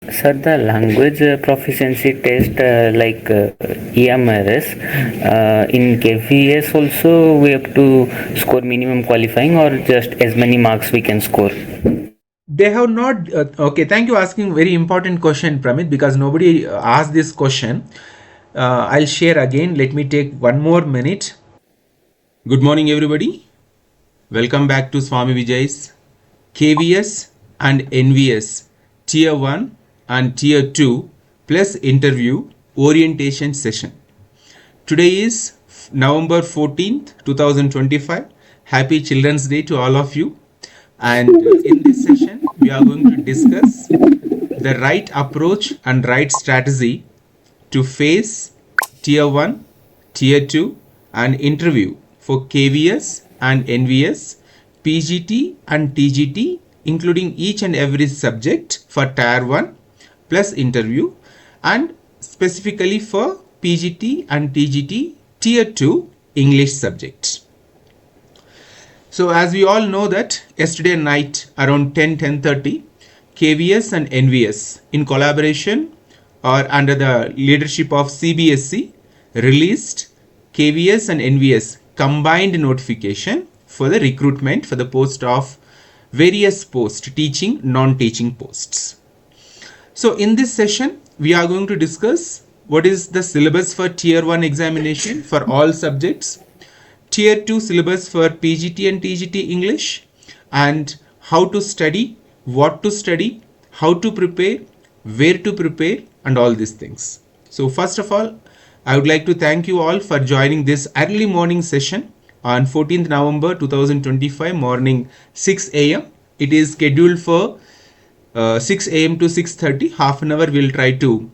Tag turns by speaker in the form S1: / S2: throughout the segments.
S1: Sir, the language proficiency test EMRS in KVS also we have to score minimum qualifying or just as many marks we can score.
S2: They have not. Okay, thank you asking very important question, Pramit, because nobody asked this question. I'll share again. Let me take one more minute. Good morning, everybody. Welcome back to Swamy Vijay's KVS and NVS Tier 1 and Tier 2 plus interview orientation session. Today is November 14th, 2025. Happy Children's Day to all of you. And in this session, we are going to discuss the right approach and right strategy to face Tier 1, Tier 2 and interview for KVS and NVS, PGT and TGT, including each and every subject for Tier 1 plus interview, and specifically for PGT and TGT Tier 2 English subjects. So as we all know that yesterday night around 10:30, KVS and NVS in collaboration or under the leadership of CBSE released KVS and NVS combined notification for the recruitment for the post of various posts, teaching, non-teaching posts. So in this session, we are going to discuss what is the syllabus for Tier 1 examination for all subjects, Tier 2 syllabus for PGT and TGT English, and how to study, what to study, how to prepare, where to prepare, and all these things. So first of all, I would like to thank you all for joining this early morning session on 14th November 2025 morning 6 a.m. It is scheduled for 6 a.m. to 6:30. Half an hour we'll try to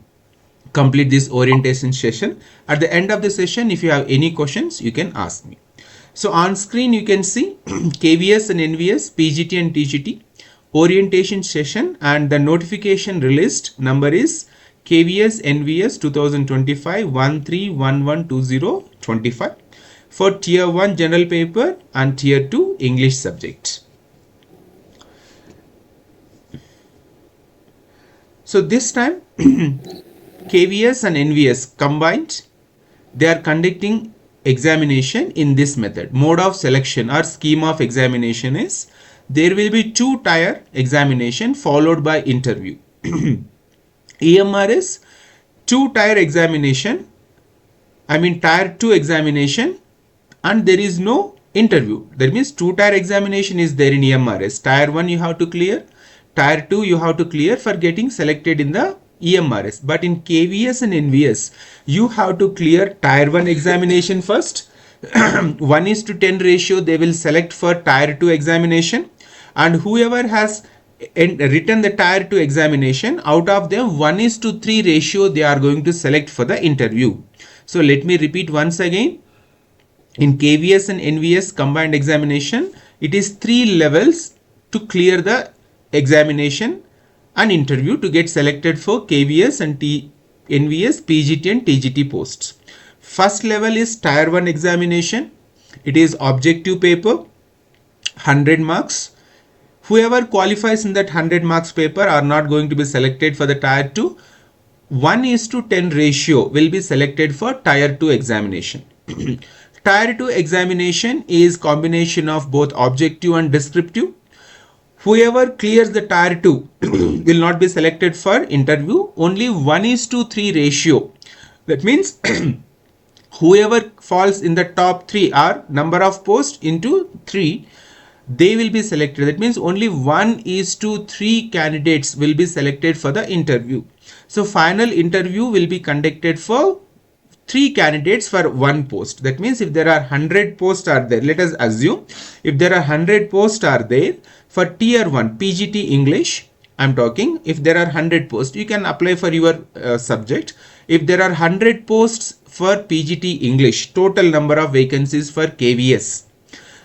S2: complete this orientation session. At the end of the session, if you have any questions, you can ask me. So on screen, you can see KVS and NVS, PGT and TGT orientation session, and the notification released number is KVS NVS 2025 13112025 for Tier 1 general paper and Tier 2 English subject. So this time KVS and NVS combined, they are conducting examination in this method. Mode of selection or scheme of examination is there will be 2-tier examination followed by interview. EMRS 2-tier examination, Tier 2 examination, and there is no interview. That means 2-tier examination is there in EMRS. Tier 1 you have to clear, Tier 2 you have to clear for getting selected in the EMRS. But in KVS and NVS, you have to clear Tier 1 examination first. 1:10 ratio they will select for Tier 2 examination, and whoever has written the Tier 2 examination, out of them 1:3 ratio they are going to select for the interview. So let me repeat once again. In KVS and NVS combined examination, it is 3 levels to clear the examination and interview to get selected for KVS and NVS, PGT and TGT posts. First level is Tier 1 examination. It is objective paper, 100 marks. Whoever qualifies in that 100 marks paper are not going to be selected for the Tier 2. 1:10 ratio will be selected for Tier 2 examination. Tier 2 examination is combination of both objective and descriptive. Whoever clears the Tier 2 will not be selected for interview. Only 1:3 ratio. That means whoever falls in the top 3 or number of posts into 3, they will be selected. That means only 1:3 candidates will be selected for the interview. So final interview will be conducted for 3 candidates for 1 post. That means if there are 100 posts are there, let us assume if there are 100 posts are there for Tier 1 PGT English, I'm talking, if there are 100 posts, you can apply for your subject. If there are 100 posts for PGT English, total number of vacancies for KVS,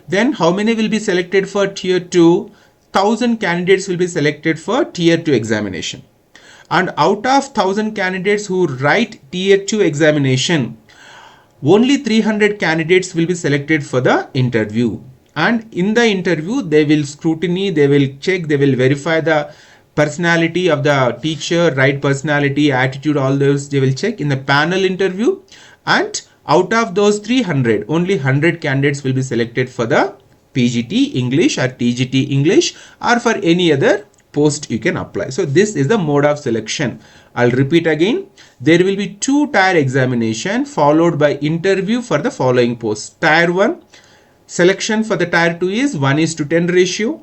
S2: then how many will be selected for Tier 2? 1000 candidates will be selected for Tier 2 examination. And out of 1000 candidates who write Tier 2 examination, only 300 candidates will be selected for the interview. And in the interview, they will scrutiny, they will check, they will verify the personality of the teacher, right personality, attitude, all those they will check in the panel interview. And out of those 300, only 100 candidates will be selected for the PGT English or TGT English or for any other post you can apply. So this is the mode of selection. I'll repeat again. There will be 2 tier examination followed by interview for the following posts. Tier 1 selection for the Tier 2 is 1:10 ratio.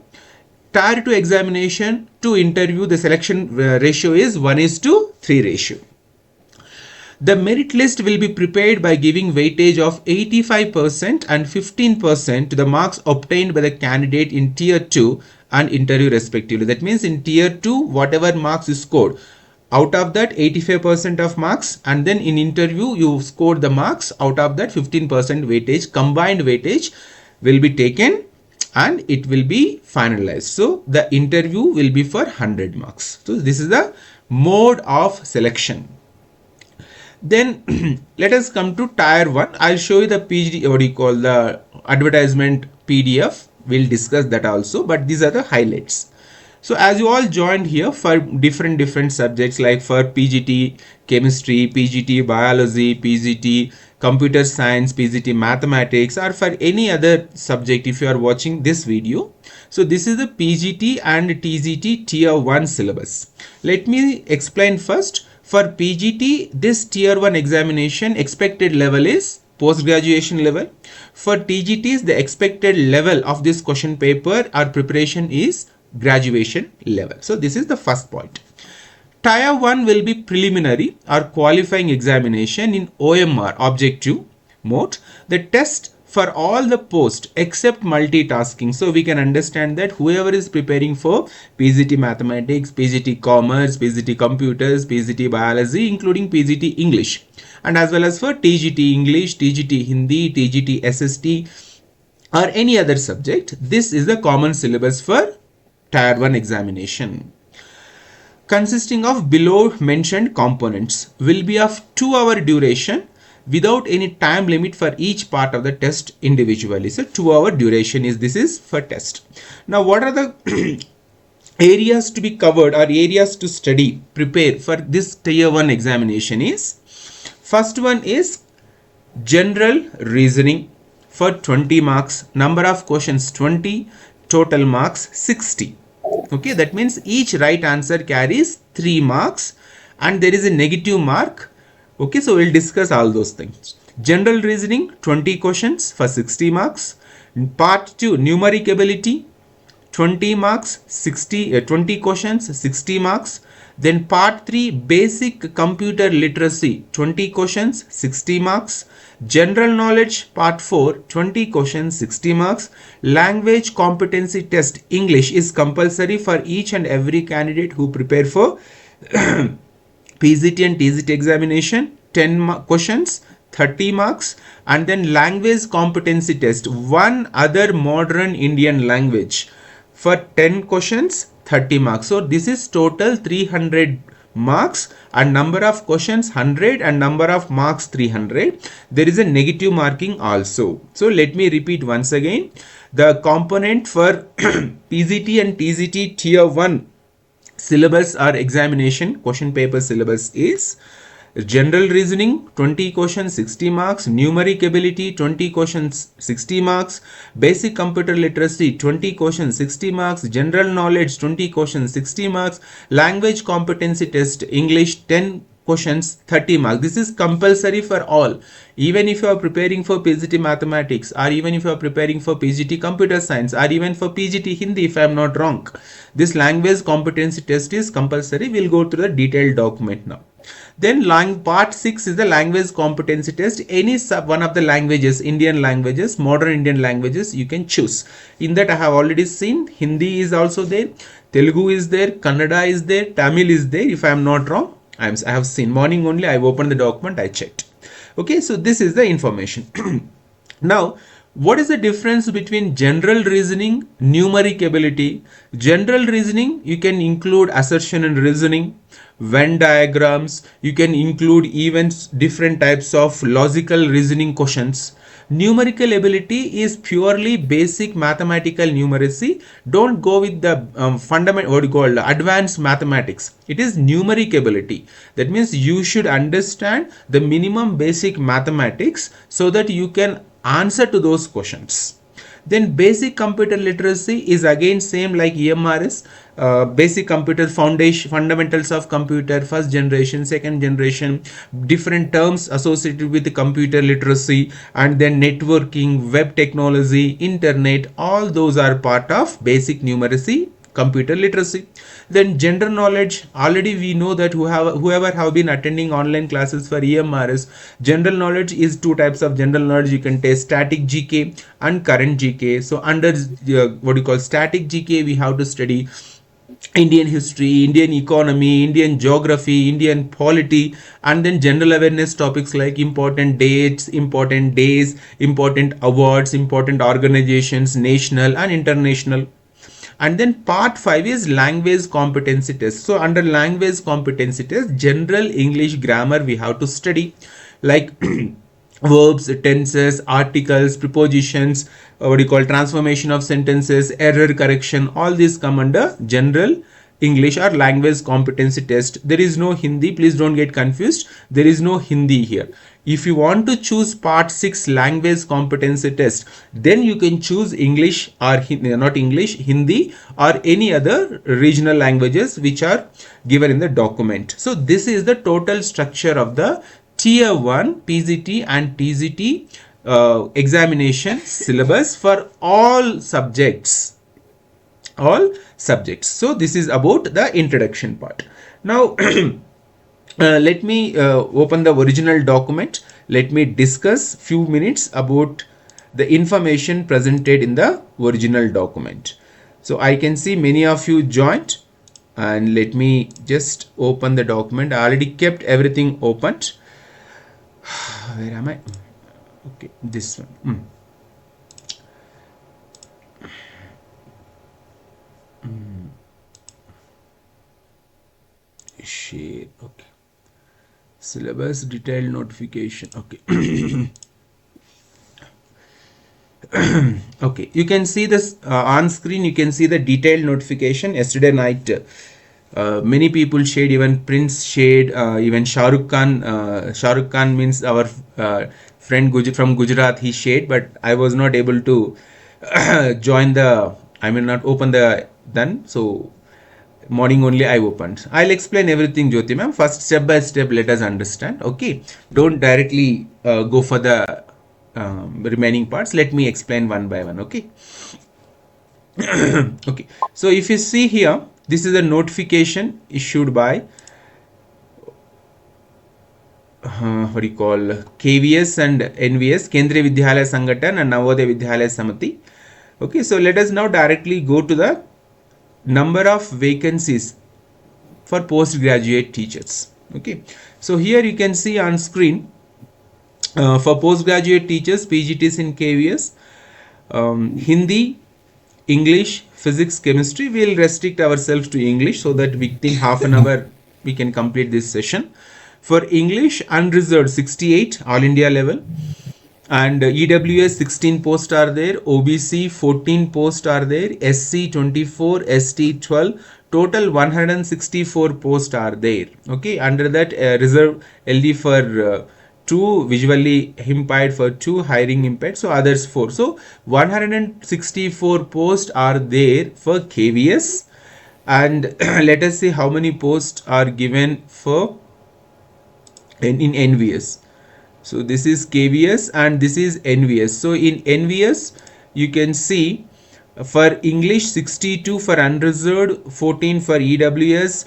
S2: Tier 2 examination to interview, the selection ratio is 1:3 ratio. The merit list will be prepared by giving weightage of 85% and 15% to the marks obtained by the candidate in Tier 2 and interview respectively. That means in Tier 2, whatever marks you scored, out of that 85% of marks, and then in interview you scored the marks, out of that 15% weightage, combined weightage will be taken and it will be finalized. So the interview will be for 100 marks. So this is the mode of selection. Then let us come to Tier 1. I'll show you the PGT, what you call the advertisement PDF. We'll discuss that also, but these are the highlights. So as you all joined here for different subjects, like for PGT chemistry, PGT biology, PGT computer science, PGT mathematics, or for any other subject, if you are watching this video. So this is the PGT and TGT Tier 1 syllabus. Let me explain first. For PGT, this Tier 1 examination expected level is post-graduation level. For TGTs, the expected level of this question paper or preparation is graduation level. So this is the first point. Tier 1 will be preliminary or qualifying examination in OMR objective mode. The test for all the posts except multitasking. So we can understand that whoever is preparing for PGT mathematics, PGT commerce, PGT computers, PGT biology, including PGT English, and as well as for TGT English, TGT Hindi, TGT SST, or any other subject, this is the common syllabus for Tier 1 examination. Consisting of below mentioned components, will be of 2-hour duration without any time limit for each part of the test individually. So 2-hour duration is, this is for test. Now what are the areas to be covered or areas to study, prepare for this Tier 1 examination is, first one is general reasoning for 20 marks, number of questions 20, total marks 60. Okay, that means each right answer carries 3 marks and there is a negative mark. Okay, so we'll discuss all those things. General reasoning 20 questions for 60 marks. Part 2 numeric ability 20 marks, 20 questions, 60 marks. Then part 3 basic computer literacy 20 questions, 60 marks. General knowledge part 4 20 questions, 60 marks. Language competency test English is compulsory for each and every candidate who prepare for PGT and TGT examination, 10 questions, 30 marks. And then language competency test, one other modern Indian language, for 10 questions, 30 marks. So this is total 300 marks and number of questions 100 and number of marks 300. There is a negative marking also. So let me repeat once again. The component for PGT and TGT Tier 1 syllabus or examination question paper syllabus is general reasoning 20 questions, 60 marks, numeric ability 20 questions, 60 marks, basic computer literacy 20 questions, 60 marks, general knowledge 20 questions, 60 marks, language competency test English 10 questions, 30 marks. This is compulsory for all. Even if you are preparing for PGT mathematics, or even if you are preparing for PGT computer science, or even for PGT Hindi, if I am not wrong, this language competency test is compulsory. We'll go through the detailed document now. Then part 6 is the language competency test. Any one of the languages, Indian languages, modern Indian languages, you can choose. In that I have already seen Hindi is also there, Telugu is there, Kannada is there, Tamil is there. If I am not wrong, I have seen morning only. I opened the document, I checked. Okay, so this is the information. Now, what is the difference between general reasoning, numeric ability? General reasoning, you can include assertion and reasoning, Venn diagrams, you can include even different types of logical reasoning questions. Numerical ability is purely basic mathematical numeracy. Don't go with the fundamental, what you call advanced mathematics. It is numeric ability. That means you should understand the minimum basic mathematics so that you can answer to those questions. Then basic computer literacy is again same like EMRS, basic computer foundation, fundamentals of computer, first generation, second generation, different terms associated with computer literacy, and then networking, web technology, internet, all those are part of basic numeracy, computer literacy. Then general knowledge, already we know that whoever have been attending online classes for EMRS, general knowledge is two types of general knowledge. You can take static GK and current GK. So under what you call static GK, we have to study Indian history, Indian economy, Indian geography, Indian polity, and then general awareness topics like important dates, important days, important awards, important organizations, national and international. And then part 5 is language competency test. So under language competency test, general English grammar we have to study, like verbs, tenses, articles, prepositions, what do you call transformation of sentences, error correction, all these come under general English or language competency test. There is no Hindi, please don't get confused. There is no Hindi here. If you want to choose part 6 language competency test, then you can choose English or not English, Hindi or any other regional languages which are given in the document. So this is the total structure of the Tier 1 PGT and TGT examination syllabus for all subjects. So this is about the introduction part. Now let me open the original document. Let me discuss few minutes about the information presented in the original document. So I can see many of you joined, and let me just open the document. I already kept everything opened. Where am I? Okay, this one. Share. Okay. Syllabus detailed notification. Okay. Okay, you can see this on screen. You can see the detailed notification. Yesterday night, many people shared, even Prince shared, even Shah Rukh Khan. Shah Rukh Khan means our friend from Gujarat. He shared, but I was not able to join the. I mean, not open the then. So morning only I opened. I'll explain everything, Jyoti ma'am. First, step by step, let us understand. Okay, don't directly go for the remaining parts. Let me explain one by one. Okay. Okay, so if you see here, this is a notification issued by what do you call KVS and NVS, Kendriya Vidyalaya Sangathan and Navodaya Vidyalaya Samiti. Okay, so let us now directly go to the number of vacancies for postgraduate teachers. Okay, so here you can see on screen for postgraduate teachers, PGTs in KVS, Hindi, English, physics, chemistry. We will restrict ourselves to English so that within half an hour we can complete this session. For English, unreserved 68 all India level, and EWS 16 posts are there, OBC 14 posts are there, SC 24, ST 12, total 164 posts are there. Okay, under that reserve LD for 2, visually impaired for 2, hearing impaired, so others 4. So 164 posts are there for KVS, and let us see how many posts are given for in NVS. So this is KVS and this is NVS. So in NVS you can see for English 62 for unreserved, 14 for EWS,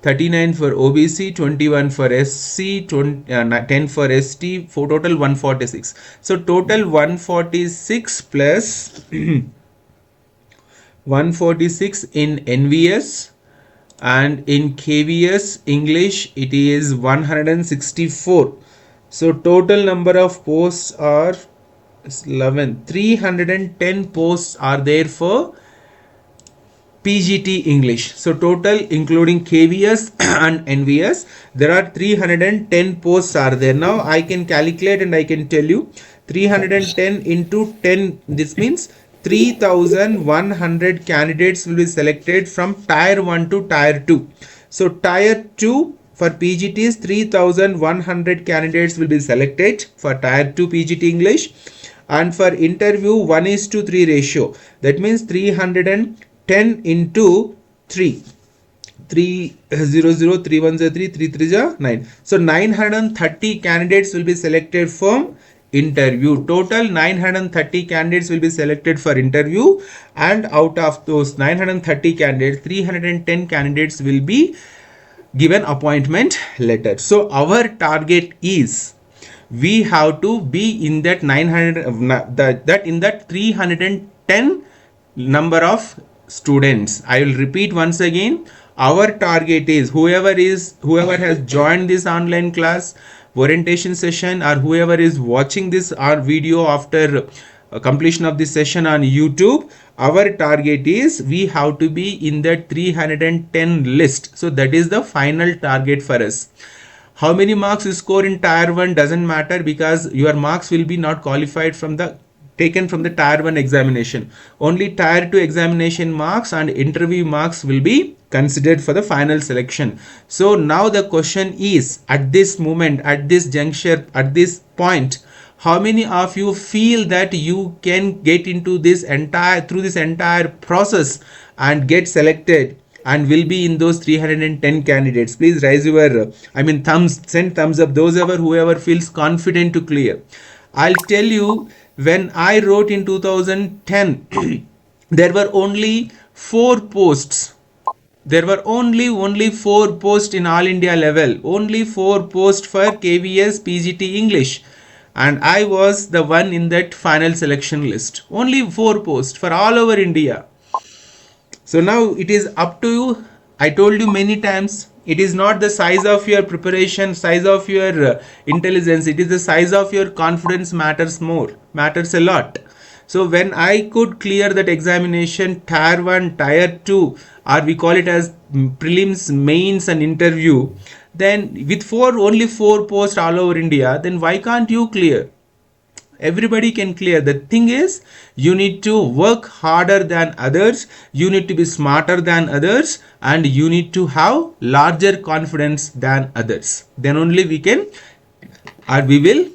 S2: 39 for OBC, 21 for SC, 10 for ST, for total 146. So total 146 plus 146 in NVS, and in KVS English it is 164. So total number of posts are 310 posts are there for PGT English. So total including KVS and NVS, there are 310 posts are there. Now I can calculate and I can tell you 310 into 10, this means 3100 candidates will be selected from Tier 1 to Tier 2. So Tier 2 for PGTs, 3100 candidates will be selected for Tier 2 PGT English, and for interview 1:3 ratio. That means 310 into 3. 300, 3 3 9. So 930 candidates will be selected from interview. Total 930 candidates will be selected for interview, and out of those 930 candidates, 310 candidates will be given appointment letter. So our target is we have to be in that 900 in that 310 number of students. I will repeat once again. Our target is whoever has joined this online class orientation session, or whoever is watching this our video after completion of this session on YouTube, our target is we have to be in that 310 list. So that is the final target for us. How many marks you score in Tier 1 doesn't matter, because your marks will be not qualified from the taken from the Tier 1 examination. Only Tier 2 examination marks and interview marks will be considered for the final selection. So now the question is, at this moment, at this juncture, at this point, how many of you feel that you can get into this entire process and get selected and will be in those 310 candidates? Please raise your send thumbs up, whoever feels confident to clear. I'll tell you, when I wrote in 2010 there were only 4 posts. There were only 4 posts in all India level, only 4 posts for KVS PGT English, and I was the one in that final selection list. Only 4 posts for all over India. So now it is up to you. I told you many times, it is not the size of your preparation, size of your intelligence, it is the size of your confidence matters a lot. So when I could clear that examination, Tier 1, Tier 2, or we call it as prelims, mains and interview, then with only 4 posts all over India, then why can't you clear? Everybody can clear. The thing is, you need to work harder than others, you need to be smarter than others, and you need to have larger confidence than others. Then only we can, or we will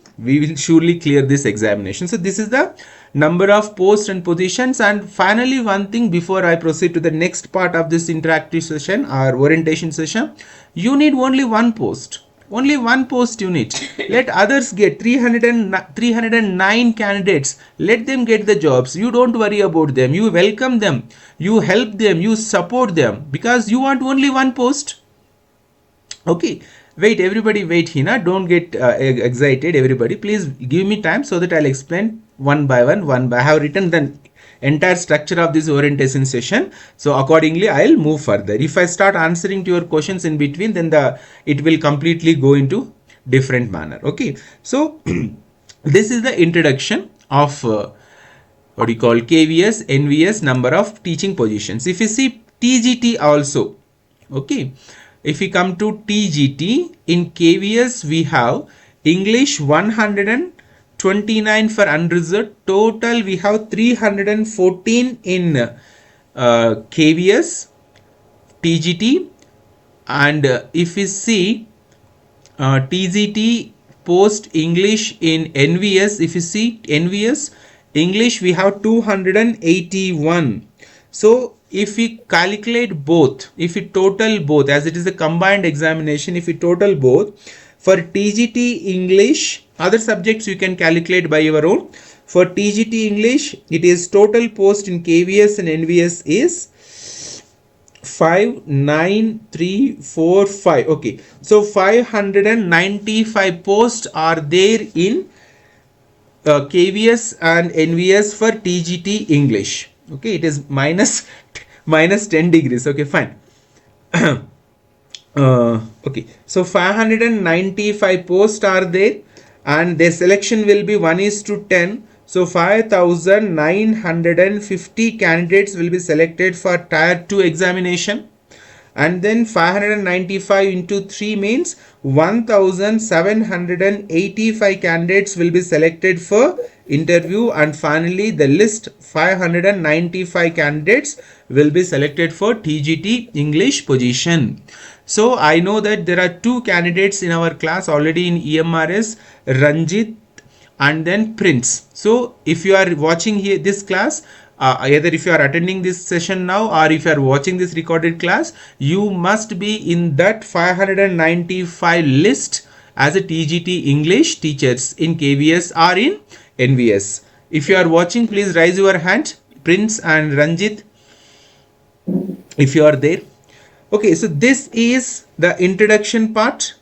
S2: surely clear this examination. So this is the number of posts and positions. And finally, one thing before I proceed to the next part of this interactive session or orientation session, you need only 1 post. Only 1 post you need. Let others get 309 candidates. Let them get the jobs. You don't worry about them. You welcome them. You help them. You support them, because you want only 1 post. Okay. Wait, everybody wait, Hina. Don't get excited. Everybody, please give me time so that I'll explain one by one. I have written the entire structure of this orientation session. So accordingly, I'll move further. If I start answering to your questions in between, then it will completely go into different manner. Okay. So this is the introduction of what you call KVS NVS number of teaching positions. If you see TGT also, okay. If we come to TGT, in KVS we have English 129 for unreserved. Total we have 314 in KVS TGT, and if we see TGT post English in NVS, if you see NVS English we have 281. So if we calculate both, if we total both, as it is a combined examination, if we total both, for TGT English, other subjects you can calculate by your own. For TGT English, it is total post in KVS and NVS is 59345. Okay, so 595 posts are there in KVS and NVS for TGT English. Okay, it is minus 10 degrees. Okay, fine. Okay, so 595 posts are there, and their selection will be 1:10. So 5,950 candidates will be selected for Tier 2 examination, and then 595 into 3 means 1785 candidates will be selected for interview, and finally the list 595 candidates will be selected for TGT English position. So I know that there are two candidates in our class already in EMRS, Ranjit and then Prince. So if you are watching here this class, either if you are attending this session now or if you are watching this recorded class, you must be in that 595 list as a TGT English teachers in KVS or in NVS. If you are watching, please raise your hand, Prince and Ranjit, if you are there. Okay, so this is the introduction part,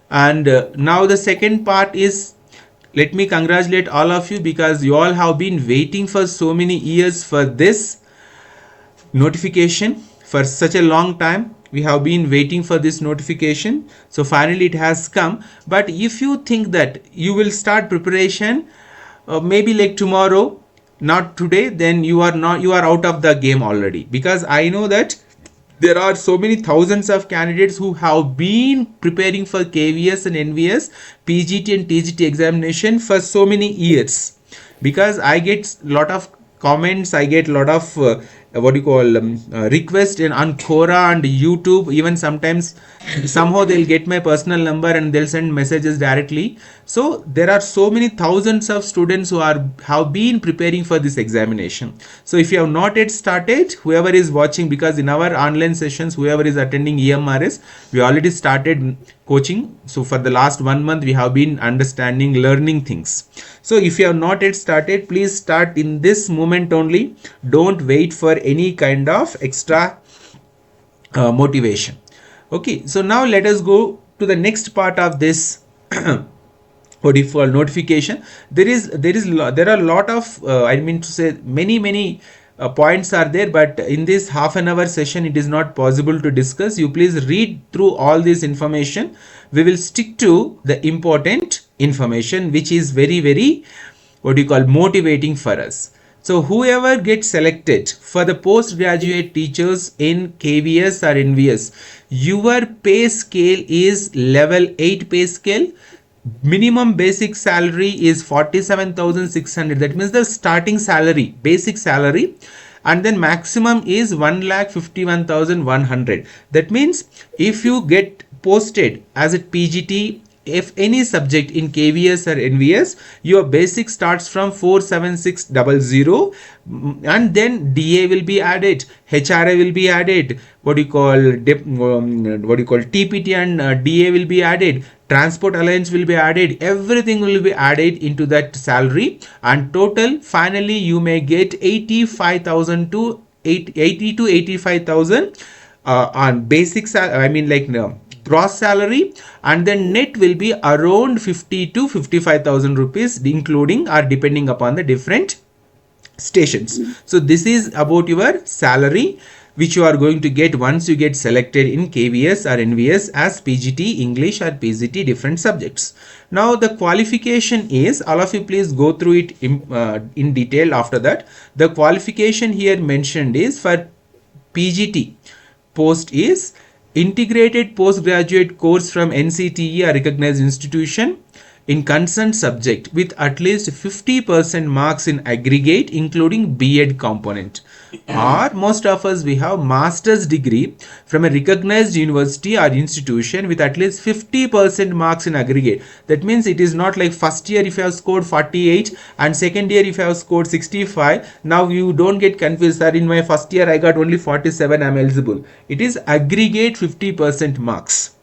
S2: and now the second part is, let me congratulate all of you because you all have been waiting for so many years for this notification. For such a long time we have been waiting for this notification, so finally it has come. But if you think that you will start preparation maybe like tomorrow, not today, then you are out of the game already, because I know that there are so many thousands of candidates who have been preparing for KVS and NVS, PGT and TGT examination for so many years. Because I get lot of comments, I get lot of request on Quora and YouTube. Even sometimes somehow they'll get my personal number and they'll send messages directly. So there are so many thousands of students who have been preparing for this examination. So if you have not yet started, whoever is watching, because in our online sessions, whoever is attending EMRS, we already started coaching. So for the last 1 month we have been understanding, learning things. So if you have not yet started, please start in this moment only. Don't wait for any kind of extra motivation. Okay, so now let us go to the next part of this notification. There are a lot of I mean to say many points are there, but in this half an hour session it is not possible to discuss. You please read through all this information. We will stick to the important information, which is very motivating for us. So whoever gets selected for the postgraduate teachers in KVS or NVS, your pay scale is level 8 pay scale. Minimum basic salary is 47,600. That means the starting salary, basic salary, and then maximum is 1,51,100. That means if you get posted as a PGT, if any subject in KVS or NVS, your basic starts from 47600, and then DA will be added, HRA will be added, TPT and DA will be added, transport allowance will be added, everything will be added into that salary, and total finally you may get 85,000 to 80 to 85,000 on basic gross salary, and then net will be around 50 to 55,000 rupees, including or depending upon the different stations. So this is about your salary which you are going to get once you get selected in KVS or NVS as PGT English or PGT different subjects. Now the qualification is, all of you please go through it in detail after that. The qualification here mentioned is for PGT post is integrated postgraduate course from NCTE or recognized institution in concerned subject with at least 50% marks in aggregate, including B.Ed component. Or most of us, we have master's degree from a recognized university or institution with at least 50% marks in aggregate. That means it is not like first year if you have scored 48 and second year if you have scored 65. Now you don't get confused, sir, in my first year I got only 47, I am eligible. It is aggregate 50% marks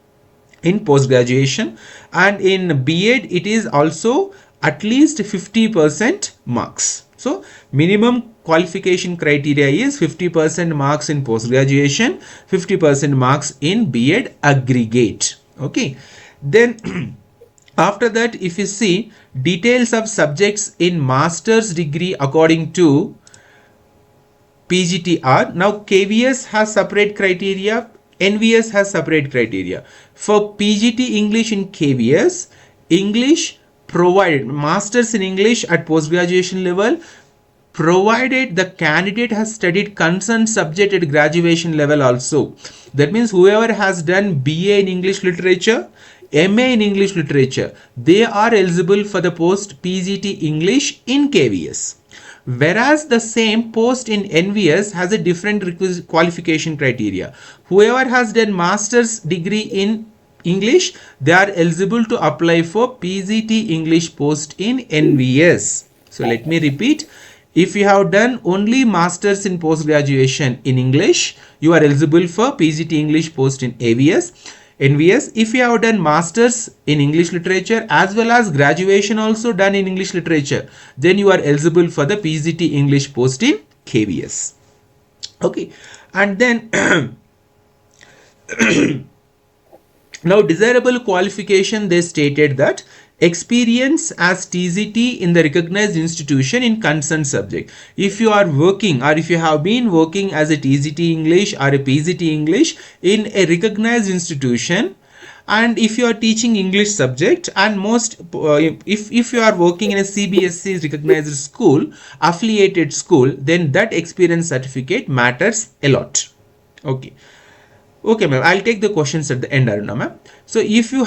S2: in post graduation, and in B.Ed it is also at least 50% marks. So minimum qualification criteria is 50% marks in post graduation, 50% marks in B.Ed aggregate. Okay, then after that, if you see details of subjects in master's degree according to PGTR, now KVS has separate criteria, NVS has separate criteria. For PGT English in KVS, English provided, masters in English at post graduation level provided the candidate has studied concerned subject at graduation level also. That means whoever has done BA in English literature, MA in English literature, they are eligible for the post PGT English in KVS. Whereas the same post in NVS has a different qualification criteria. Whoever has done master's degree in English, they are eligible to apply for PGT English post in NVS. So let me repeat. If you have done only masters in post graduation in English, you are eligible for PGT English post in NVS. If you have done masters in English literature as well as graduation also done in English literature, then you are eligible for the PGT English post in KVS. Okay, and then now desirable qualification, they stated that experience as TGT in the recognized institution in concerned subject. If you are working or if you have been working as a TGT English or a PGT English in a recognized institution, and if you are teaching English subject, and if you are working in a CBSE recognized school, affiliated school, then that experience certificate matters a lot. Okay ma'am, I'll take the questions at the end, Aruna ma'am. So if you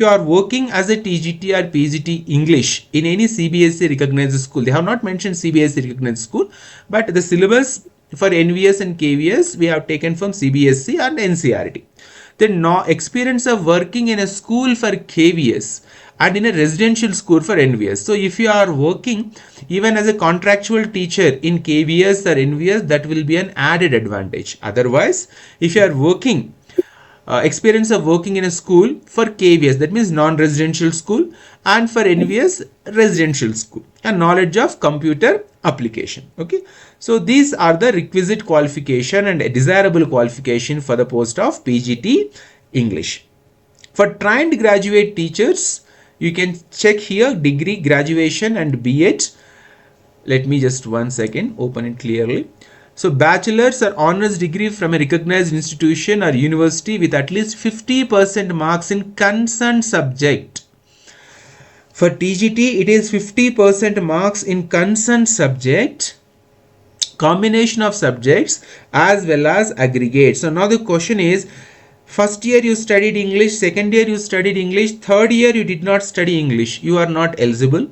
S2: are working as a TGT or PGT English in any CBSE recognized school, they have not mentioned CBSE recognized school, but the syllabus for NVS and KVS we have taken from CBSE and NCERT. Then no experience of working in a school for KVS and in a residential school for NVS. So if you are working even as a contractual teacher in KVS or NVS, that will be an added advantage. Otherwise, if you are working experience of working in a school for KVS, that means non-residential school, and for NVS residential school, and knowledge of computer application. Okay, so these are the requisite qualification and a desirable qualification for the post of PGT English. For trained graduate teachers, you can check here degree, graduation and B.Ed. Let me just one second open it clearly. So bachelor's or honors degree from a recognized institution or university with at least 50% marks in concerned subject. For TGT, it is 50% marks in concerned subject, combination of subjects as well as aggregate. So now the question is, first year you studied English, second year you studied English, third year you did not study English, you are not eligible.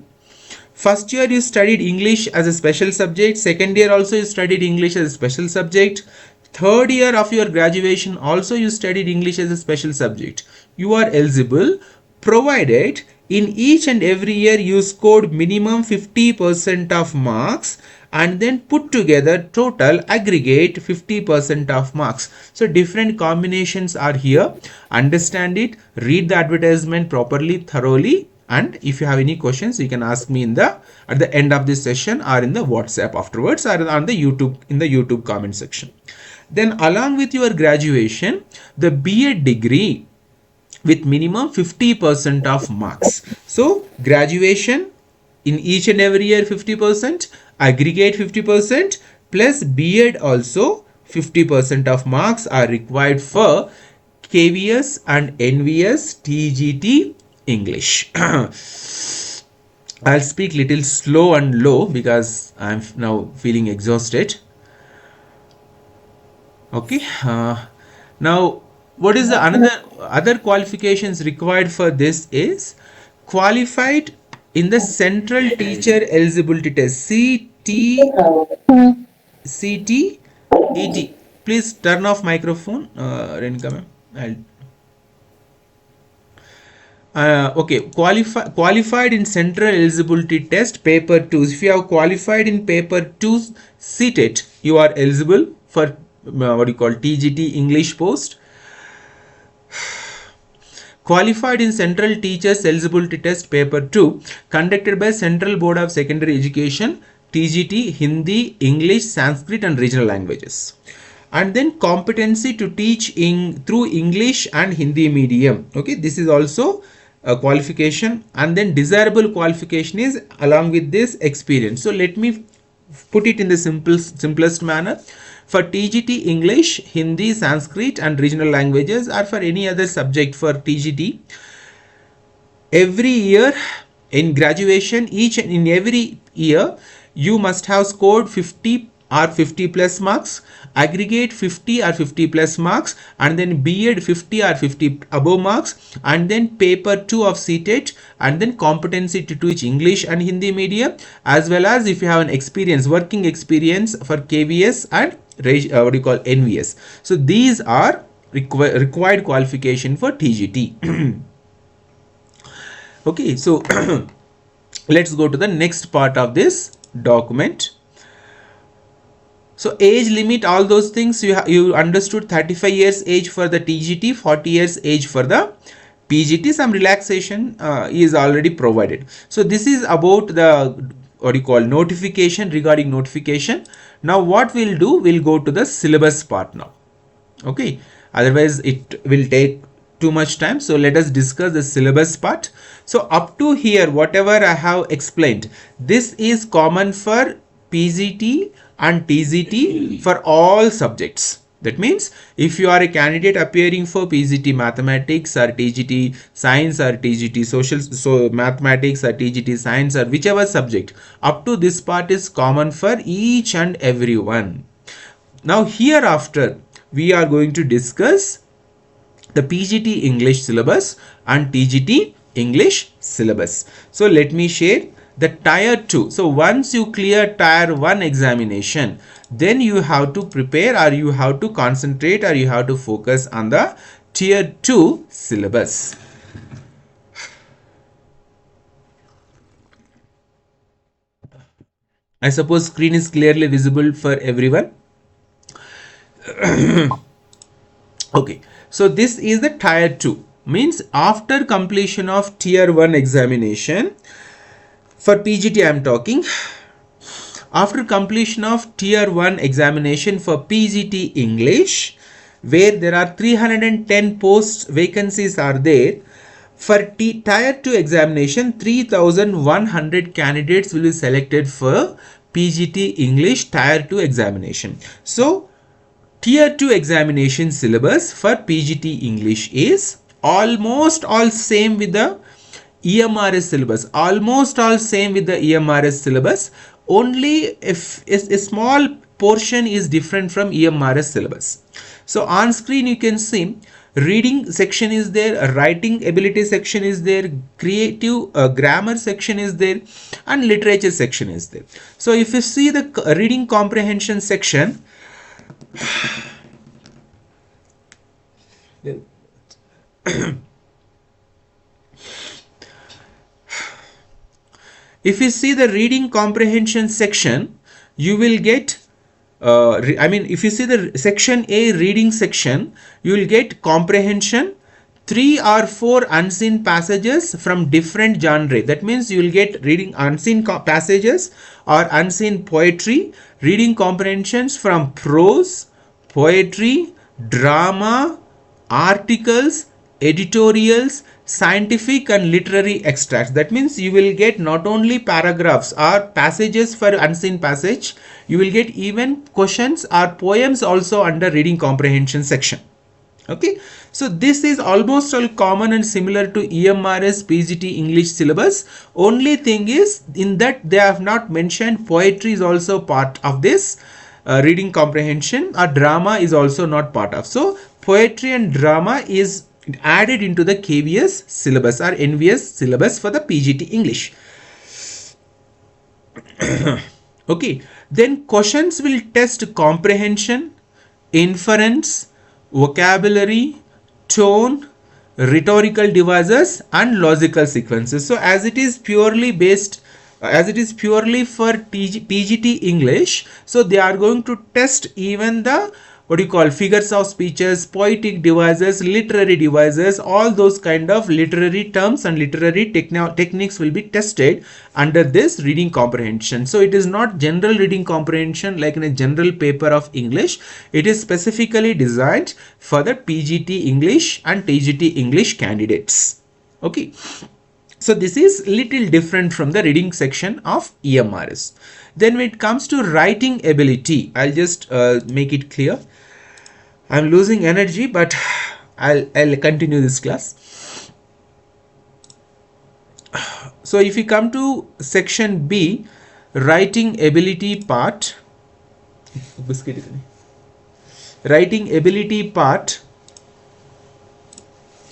S2: First year you studied English as a special subject, second year also you studied English as a special subject, third year of your graduation also you studied English as a special subject. You are eligible provided in each and every year you scored minimum 50% of marks and then put together total aggregate 50% of marks. So different combinations are here. Understand it, read the advertisement properly, thoroughly, and if you have any questions you can ask me at the end of this session or in the WhatsApp afterwards or on the YouTube comment section. Then along with your graduation, the B.Ed degree with minimum 50% of marks. So graduation in each and every year 50%, aggregate 50%, plus B.Ed also 50% of marks are required for KVS and NVS TGT English. I'll speak little slow and low because I'm now feeling exhausted. Okay. Now what is the other qualifications required for this is qualified in the Central Teacher Eligibility Test, CTET. Please turn off microphone, Renika ma'am. Okay, qualified in Central Eligibility Test Paper 2. If you have qualified in Paper 2 CTET, you are eligible for TGT English post. Qualified in Central Teachers Eligibility Test Paper 2 conducted by Central Board of Secondary Education, TGT, Hindi, English, Sanskrit and regional languages. And then competency to teach through English and Hindi medium. Okay, this is also a qualification. And then desirable qualification is along with this experience. So let me put it in the simplest manner. For TGT English, Hindi, Sanskrit and regional languages, or for any other subject for TGT, every year in graduation, each and in every year you must have scored 50 or 50 plus marks, aggregate 50 or 50 plus marks, and then B.Ed 50 or 50 above marks, and then paper 2 of CTET, and then competency to teach English and Hindi medium, as well as if you have an experience, working experience for KVS and NVS. So these are required qualification for TGT. Okay, so let's go to the next part of this document. So age limit, all those things you understood. 35 years age for the TGT, 40 years age for the PGT. Some relaxation is already provided. So this is about the notification, regarding notification. Now what we'll do, we'll go to the syllabus part now. Okay, otherwise it will take too much time. So let us discuss the syllabus part. So up to here, whatever I have explained, this is common for PGT and TGT for all subjects. That means if you are a candidate appearing for PGT mathematics or TGT science or TGT social mathematics or TGT science or whichever subject, up to this part is common for each and every one. Now hereafter we are going to discuss the PGT English syllabus and TGT English syllabus. So let me share the Tier 2. So once you clear Tier 1 examination, then you have to prepare, or you have to concentrate, or you have to focus on the Tier 2 syllabus. I suppose screen is clearly visible for everyone. Okay, so this is the Tier 2, means after completion of Tier 1 examination, for PGT I am talking, after completion of Tier 1 examination for PGT English, where there are 310 posts vacancies are there, for Tier 2 examination 3100 candidates will be selected for PGT English Tier 2 examination. So Tier 2 examination syllabus for PGT English is almost all same with the EMRS syllabus, almost all same with the EMRS syllabus, only if a small portion is different from EMRS syllabus. So on screen you can see reading section is there, writing ability section is there, creative grammar section is there, and literature section is there. So if you see the reading comprehension section, if you see the reading comprehension section, you will get if you see the section A, reading section, you will get comprehension, 3 or 4 unseen passages from different genre. That means you will get reading unseen passages or unseen poetry, reading comprehensions from prose, poetry, drama, articles, editorials, scientific and literary extracts. That means you will get not only paragraphs or passages for unseen passage, you will get even questions or poems also under reading comprehension section. Okay, so this is almost all common and similar to EMRS PGT English syllabus. Only thing is, in that they have not mentioned poetry is also part of this reading comprehension, or drama is also not part of. So poetry and drama is added into the KVS syllabus or NVS syllabus for the PGT English. Okay, then questions will test comprehension, inference, vocabulary, tone, rhetorical devices, and logical sequences. So as it is purely based, as it is purely for PGT English, so they are going to test even the figures of speeches, poetic devices, literary devices, all those kind of literary terms and literary techniques will be tested under this reading comprehension. So it is not general reading comprehension like in a general paper of English. It is specifically designed for the PGT English and TGT English candidates. Okay. So this is little different from the reading section of EMRS. Then when it comes to writing ability, I'll just make it clear. I'm losing energy, but I'll continue this class. So if you come to section B, writing ability part, writing ability part.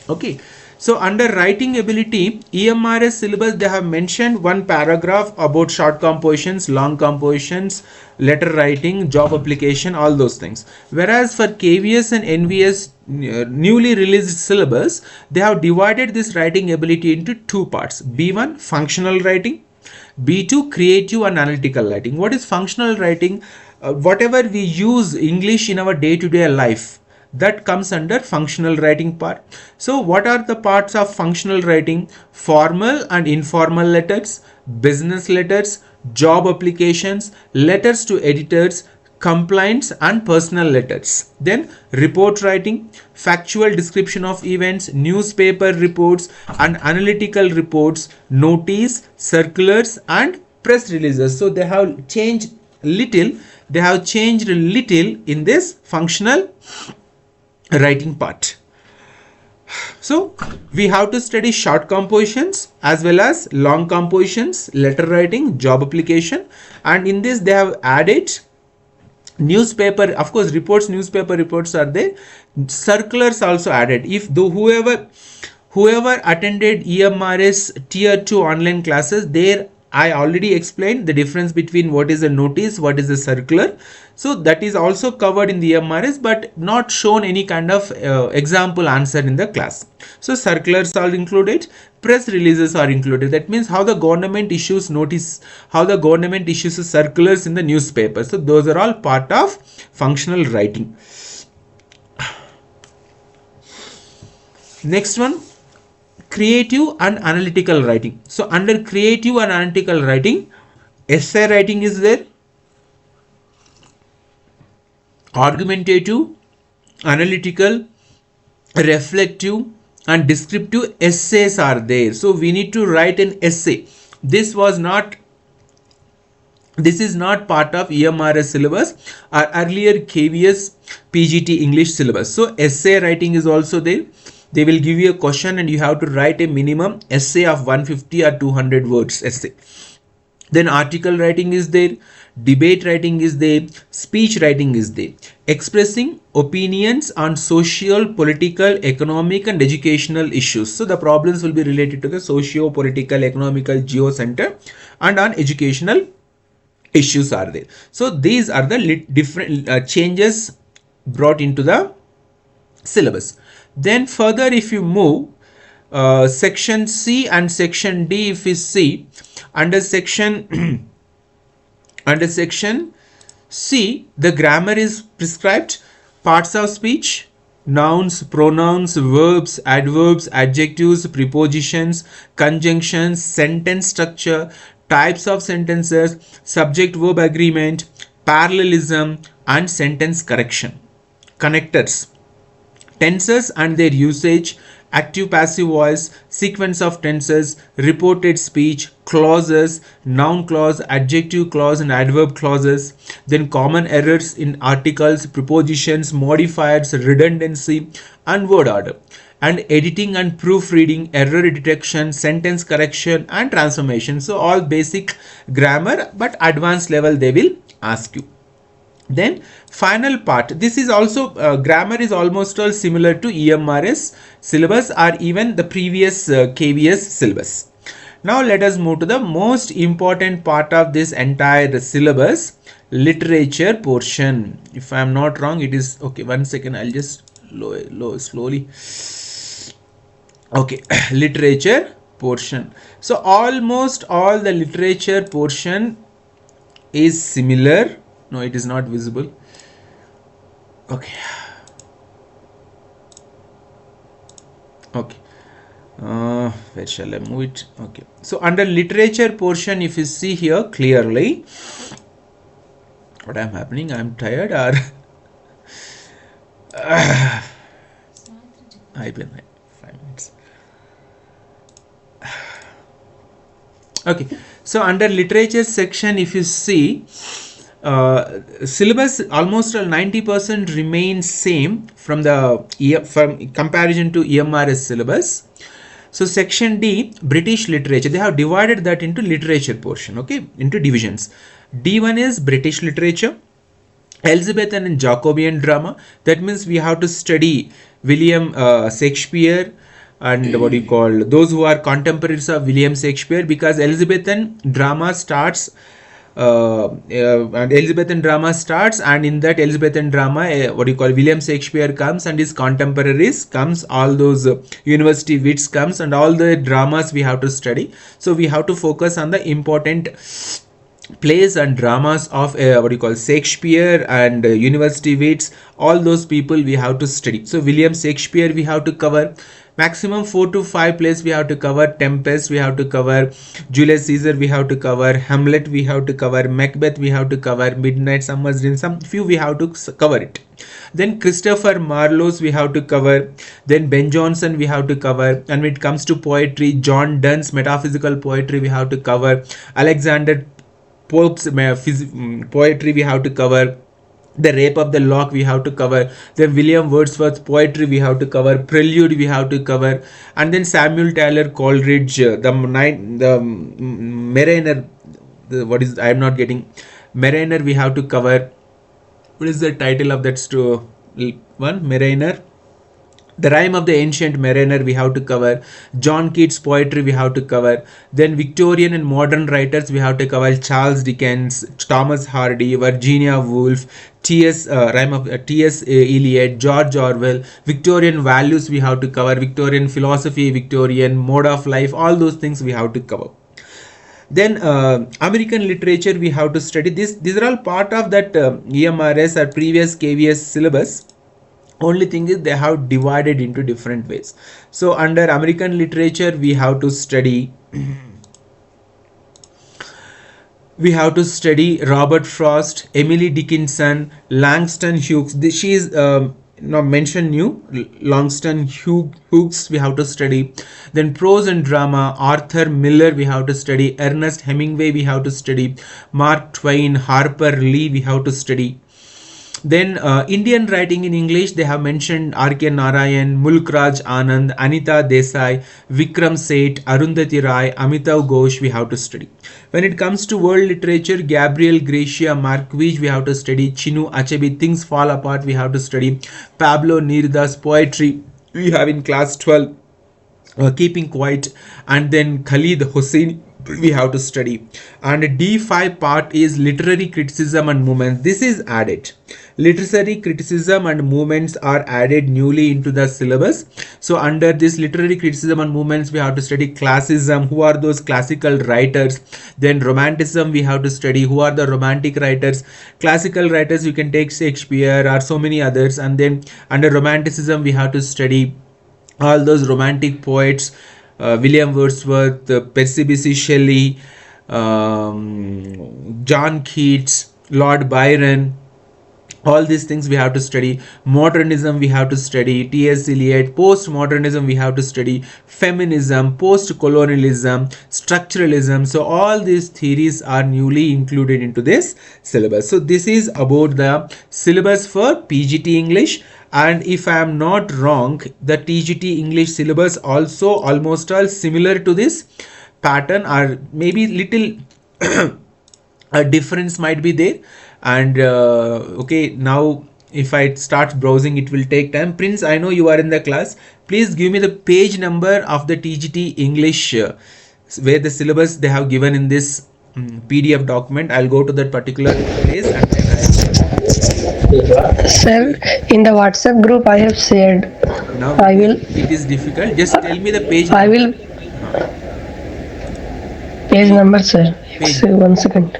S2: Okay, so under writing ability, EMRS syllabus, they have mentioned one paragraph about short compositions, long compositions, letter writing, job application, all those things. Whereas for KVS and NVS newly released syllabus, they have divided this writing ability into two parts. B1 functional writing, B2 creative and analytical writing. What is functional writing? Whatever we use English in our day-to-day life, that comes under functional writing part. So what are the parts of functional writing? Formal and informal letters, business letters, job applications, letters to editors, complaints and personal letters. Then report writing, factual description of events, newspaper reports and analytical reports, notice, circulars and press releases. So they have changed little, in this functional writing part. So we have to study short compositions as well as long compositions, letter writing, job application, and in this they have added newspaper, of course reports, newspaper reports are there, circulars also added. If whoever attended EMRS Tier 2 online classes, there I already explained the difference between what is a notice, what is a circular. So that is also covered in the EMRS, but not shown any kind of example answer in the class. So circulars are included, press releases are included. That means how the government issues notice, how the government issues circulars in the newspaper. So those are all part of functional writing. Next one, creative and analytical writing. So under creative and analytical writing, essay writing is there, argumentative, analytical, reflective and descriptive essays are there. So we need to write an essay. This is not part of EMRS syllabus or earlier KVS PGT English syllabus. So essay writing is also there. They will give you a question and you have to write a minimum essay of 150 or 200 words essay. Then article writing is there, debate writing is there, speech writing is there. Expressing opinions on social, political, economic and educational issues. So the problems will be related to the socio, political, economical, geo-center and on educational issues are there. So these are the different changes brought into the syllabus. Then further if you move, section C and section D, if you see under section C, the grammar is prescribed, parts of speech, nouns, pronouns, verbs, adverbs, adjectives, prepositions, conjunctions, sentence structure, types of sentences, subject verb agreement, parallelism and sentence correction, connectors, tenses and their usage, active passive voice, sequence of tenses, reported speech, clauses, noun clause, adjective clause and adverb clauses, then common errors in articles, prepositions, modifiers, redundancy and word order, and editing and proofreading, error detection, sentence correction and transformation. So all basic grammar, but advanced level they will ask you. Then final part, this is also grammar is almost all similar to EMRS syllabus or even the previous KVS syllabus. Now let us move to the most important part of this entire syllabus, literature portion. If I am not wrong, it is okay. One second, I'll just slowly. Okay, literature portion. So almost all the literature portion is similar. No, it is not visible. Okay. Okay. Where shall I move it? Okay. So under literature portion, if you see here clearly, what am happening? I am tired or I've been 5 minutes. Okay. So under literature section, if you see, syllabus almost 90% remains same from comparison to EMRS syllabus. So section D, British literature, they have divided that into literature portion, okay, into divisions. D1 is British literature, Elizabethan and Jacobean drama. That means we have to study William Shakespeare and what do you call those who are contemporaries of William Shakespeare, because Elizabethan drama starts and Elizabethan drama starts, and in that Elizabethan drama what do you call William Shakespeare comes and his contemporaries comes, all those university wits comes, and all the dramas we have to study. So we have to focus on the important plays and dramas of what do you call Shakespeare and university wits, all those people we have to study. So William Shakespeare we have to cover maximum 4 to 5 plays we have to cover. Tempest we have to cover, Julius Caesar we have to cover, Hamlet we have to cover, Macbeth we have to cover, Midnight Summers Dream, some few we have to cover it. Then Christopher Marlowe's we have to cover, then Ben Jonson we have to cover, and when it comes to poetry, John Donne's metaphysical poetry we have to cover, Alexander Pope's poetry we have to cover, The Rape of the Lock we have to cover, then William Wordsworth's poetry we have to cover, Prelude we have to cover, and then Samuel Taylor Coleridge, the Mariner, what is, I am not getting, Mariner we have to cover. What is the title of that one? Mariner. The Rime of the Ancient Mariner we have to cover, John Keats poetry we have to cover, then Victorian and modern writers we have to cover, Charles Dickens, Thomas Hardy, Virginia Woolf, T.S. Eliot, George Orwell. Victorian values we have to cover, Victorian philosophy, Victorian mode of life, all those things we have to cover. Then American literature we have to study. These are all part of that EMRS or previous KVS syllabus. Only thing is they have divided into different ways. So under American literature we have to study Robert Frost, Emily Dickinson, Langston Hughes. She is now mentioned new, Langston Hughes we have to study. Then prose and drama, Arthur Miller we have to study, Ernest Hemingway we have to study, Mark Twain, Harper Lee we have to study. Then Indian writing in English, they have mentioned R.K. Narayan, Mulk Raj Anand, Anita Desai, Vikram Seth, Arundhati Roy, Amitav Ghosh we have to study. When it comes to world literature, Gabriel Garcia Marquez we have to study, Chinua Achebe, Things Fall Apart we have to study, Pablo Neruda's poetry we have in class 12, Keeping Quiet, and then Khalid Hosseini we have to study. And D5 part is literary criticism and movements. This is added. Literary criticism and movements are added newly into the syllabus. So under this literary criticism and movements we have to study classicism, who are those classical writers. Then romanticism we have to study, who are the romantic writers. Classical writers you can take Shakespeare or so many others. And then under romanticism we have to study all those romantic poets, William Wordsworth, Percy Bysshe Shelley, John Keats, Lord Byron. All these things we have to study. Modernism we have to study, T.S. Eliot. Postmodernism we have to study, feminism, post-colonialism, structuralism. So all these theories are newly included into this syllabus. So this is about the syllabus for PGT English. And if I am not wrong, the TGT English syllabus also almost all similar to this pattern, or maybe little a difference might be there. And okay, now if I start browsing it will take time. Prince, I know you are in the class, please give me the page number of the TGT English where the syllabus they have given in this PDF document. I'll go to that particular place and then
S3: Sir, in the WhatsApp group I have shared.
S2: Now
S3: I will.
S2: It is difficult. Just tell me the page.
S3: I will. Page number, sir.
S2: Page.
S3: 1 second.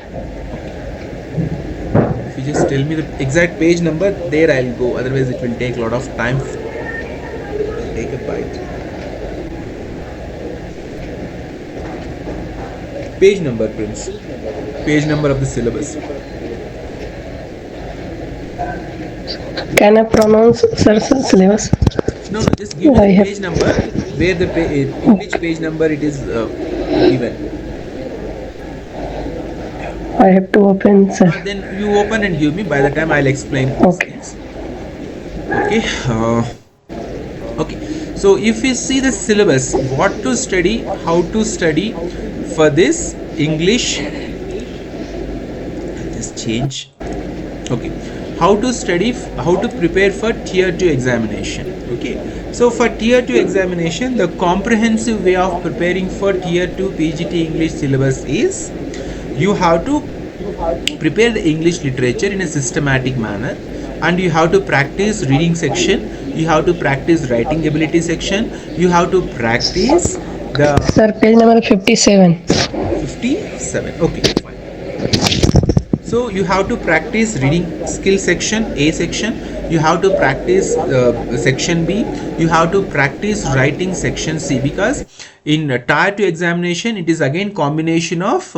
S2: If you just tell me the exact page number, there I'll go. Otherwise, it will take a lot of time. Take a bite. Page number, Prince. Page number of the syllabus.
S3: Can I pronounce sir syllabus?
S2: No, just give me the page number. Where the in which page number it is given.
S3: I have to open, sir.
S2: Then you open and give me. By the time I'll explain.
S3: Okay.
S2: Okay. Okay. So if you see the syllabus, what to study, how to study for this English, I'll just change. Okay, how to study, how to prepare for tier 2 examination. Okay, so for tier 2 examination, the comprehensive way of preparing for tier 2 PGT English syllabus is you have to prepare the English literature in a systematic manner, and you have to practice reading section, you have to practice writing ability section, you have to practice the
S3: Sir, page number 57.
S2: 57. Okay, fine. So you have to practice reading skill section, A section, you have to practice section B, you have to practice writing section C, because in tier 2 examination it is again combination of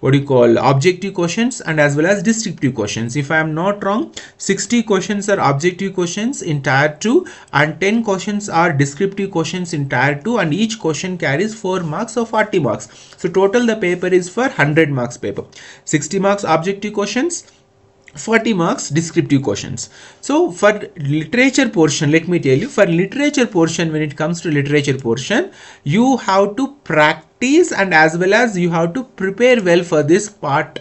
S2: what you call objective questions and as well as descriptive questions. If I am not wrong, 60 questions are objective questions in tier 2 and 10 questions are descriptive questions in tier 2, and each question carries 4 marks or 40 marks. So total the paper is for 100 marks paper. 60 marks objective questions, 40 marks descriptive questions. So for literature portion, let me tell you, for literature portion, when it comes to literature portion, you have to practice and as well as you have to prepare well for this part,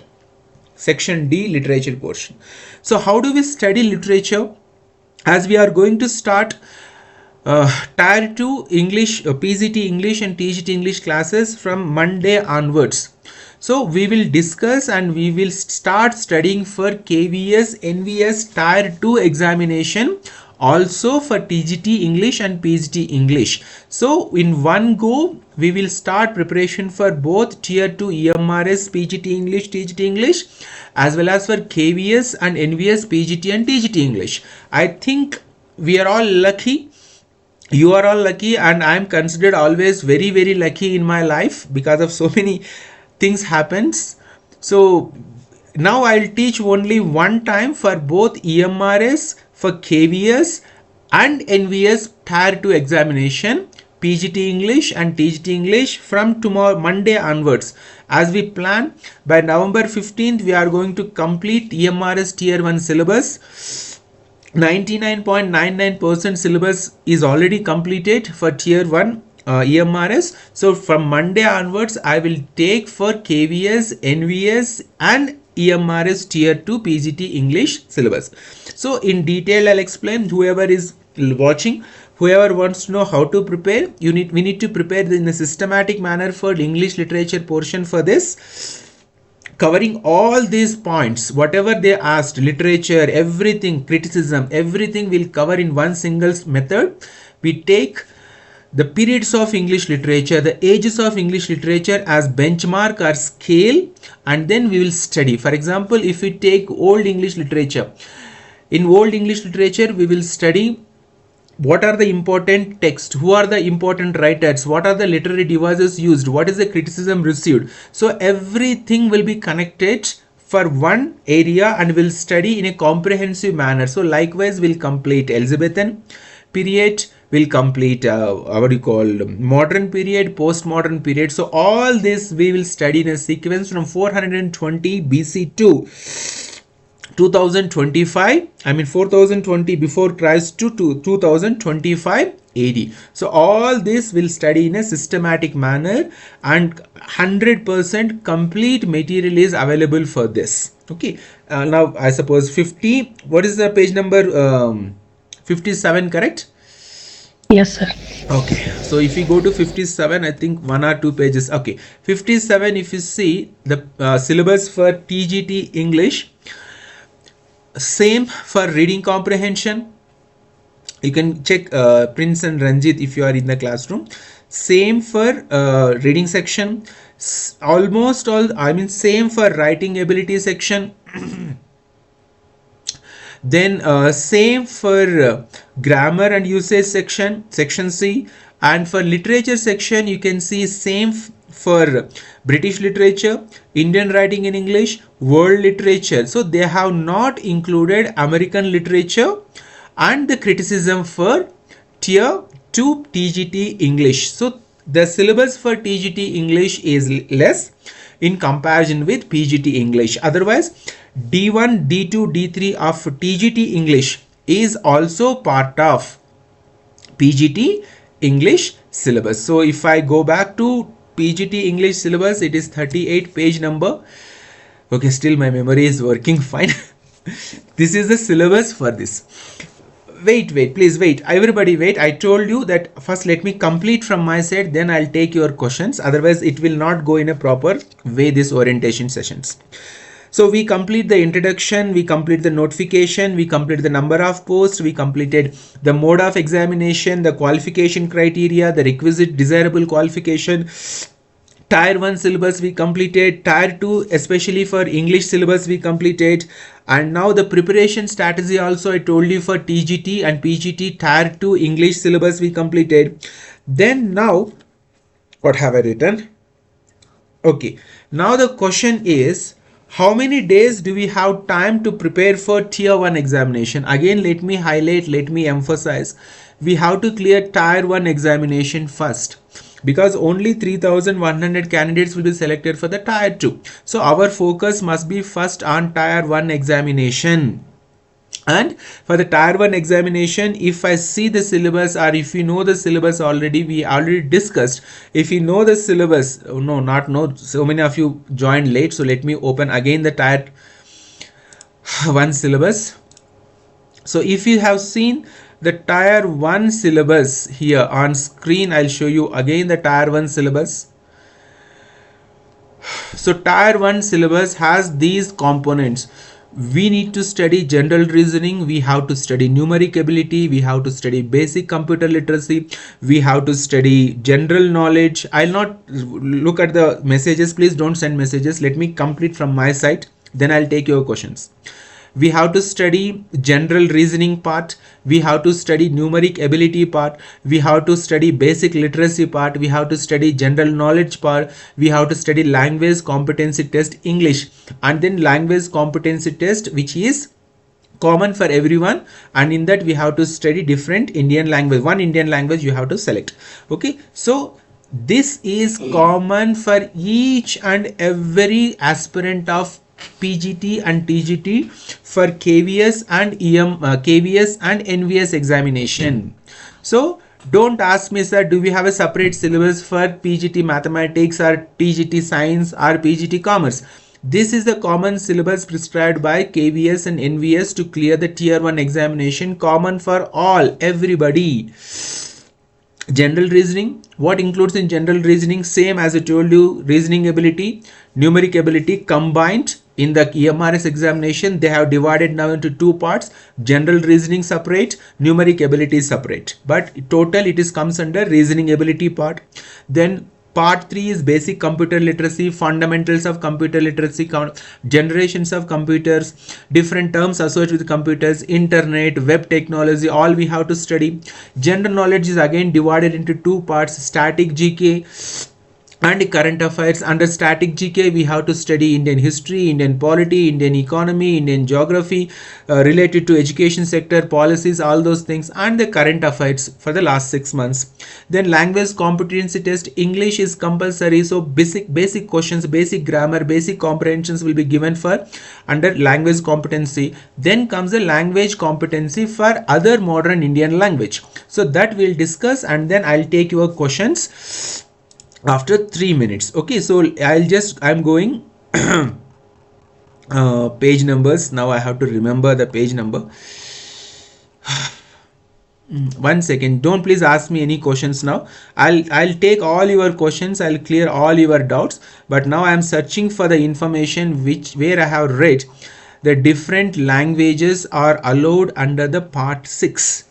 S2: section D, literature portion. So how do we study literature? As we are going to start tier 2 English, PGT English and TGT English classes from Monday onwards. So we will discuss and we will start studying for KVS NVS tier 2 examination, also for TGT English and PGT English. So in one go we will start preparation for both tier 2 EMRS PGT English, TGT English, as well as for KVS and NVS PGT and TGT English. I think we are all lucky, you are all lucky, and I am considered always very very lucky in my life because of so many things happens. So now I'll teach only one time for both EMRS, for KVS and NVS tier 2 examination, PGT English and TGT English, from tomorrow Monday onwards. As we plan, by November 15th we are going to complete EMRS tier 1 syllabus. 99.99% syllabus is already completed for tier 1 EMRS. So from Monday onwards I will take for KVS, NVS and EMRS tier 2 PGT English syllabus. So in detail I'll explain. Whoever is watching, whoever wants to know how to prepare, we need to prepare in a systematic manner for English literature portion for this, covering all these points, whatever they asked, literature, everything, criticism, everything will cover in one single method. We take the periods of English literature, the ages of English literature as benchmark or scale, and then we will study. For example, if we take old English literature, in old English literature we will study what are the important texts, who are the important writers, what are the literary devices used, what is the criticism received. So everything will be connected for one area and will study in a comprehensive manner. So likewise we'll complete Elizabethan period, will complete what you call modern period, postmodern period. So all this we will study in a sequence from 420 BC to 2025, I mean 4020 before Christ to 2025 AD. So all this will study in a systematic manner, and 100% complete material is available for this. Okay, now I suppose 50, what is the page number? 57, correct?
S3: Yes, sir.
S2: Okay, so if you go to 57, I think 1 or 2 pages. Okay, 57, if you see the syllabus for TGT English, same for reading comprehension. You can check Prince and Ranjit if you are in the classroom. Same for reading section, almost all, I mean same for writing ability section. Then same for grammar and usage section, section C, and for literature section you can see same for British literature, Indian writing in English, world literature. So they have not included American literature and the criticism for tier 2 TGT English. So the syllabus for TGT English is less in comparison with PGT English. Otherwise D1, D2, D3 of TGT English is also part of PGT English syllabus. So if I go back to PGT English syllabus, it is 38 page number. Okay, still my memory is working fine. This is the syllabus for this. Wait, please wait. Everybody wait. I told you that first let me complete from my side, then I'll take your questions. Otherwise, it will not go in a proper way, this orientation sessions. So we complete the introduction, we complete the notification, we complete the number of posts, we completed the mode of examination, the qualification criteria, the requisite desirable qualification. Tier 1 syllabus we completed, Tier 2 especially for English syllabus we completed, and now the preparation strategy also I told you for TGT and PGT Tier 2 English syllabus we completed. Then now what have I written? Okay, now the question is, how many days do we have time to prepare for Tier 1 examination? Again, let me highlight, let me emphasize, we have to clear Tier 1 examination first, because only 3,100 candidates will be selected for the Tier 2. So our focus must be first on Tier 1 examination. And for the Tier 1 examination, if I see the syllabus, or if you know the syllabus already, we already discussed. If you know the syllabus, no, not know, so many of you joined late. So let me open again the Tier 1 syllabus. So if you have seen the Tier 1 syllabus here on screen, I'll show you again the Tier 1 syllabus. So Tier 1 syllabus has these components. We need to study general reasoning, we have to study numeric ability, we have to study basic computer literacy, we have to study general knowledge. I'll not look at the messages, please don't send messages, let me complete from my side, then I'll take your questions. We have to study general reasoning part, we have to study numeric ability part, we have to study basic literacy part, we have to study general knowledge part, we have to study language competency test English, and then language competency test which is common for everyone, and in that we have to study different Indian language, one Indian language you have to select. Okay, so this is common for each and every aspirant of PGT and TGT for KVS and KVS and NVS examination. So don't ask me, sir, do we have a separate syllabus for PGT mathematics or TGT science or PGT commerce? This is the common syllabus prescribed by KVS and NVS to clear the Tier 1 examination, common for all, everybody. General reasoning, what includes in general reasoning? Same as I told you, reasoning ability, numeric ability combined. In the EMRS examination, they have divided now into two parts, general reasoning separate, numeric ability separate, but total it is comes under reasoning ability part. Then part 3 is basic computer literacy, fundamentals of computer literacy, generations of computers, different terms associated with computers, internet, web technology, all we have to study. General knowledge is again divided into two parts, static GK and current affairs. Under static GK we have to study Indian history, Indian polity, Indian economy, Indian geography, related to education sector policies, all those things, and the current affairs for the last 6 months. Then language competency test, English is compulsory, so basic questions, basic grammar, basic comprehensions will be given for under language competency. Then comes the language competency for other modern Indian language, so that we'll discuss, and then I'll take your questions after 3 minutes. Okay, so I'm going page numbers. Now I have to remember the page number. 1 second, don't please ask me any questions now. I'll take all your questions, I'll clear all your doubts, but now I am searching for the information where I have read the different languages are allowed under the part 6.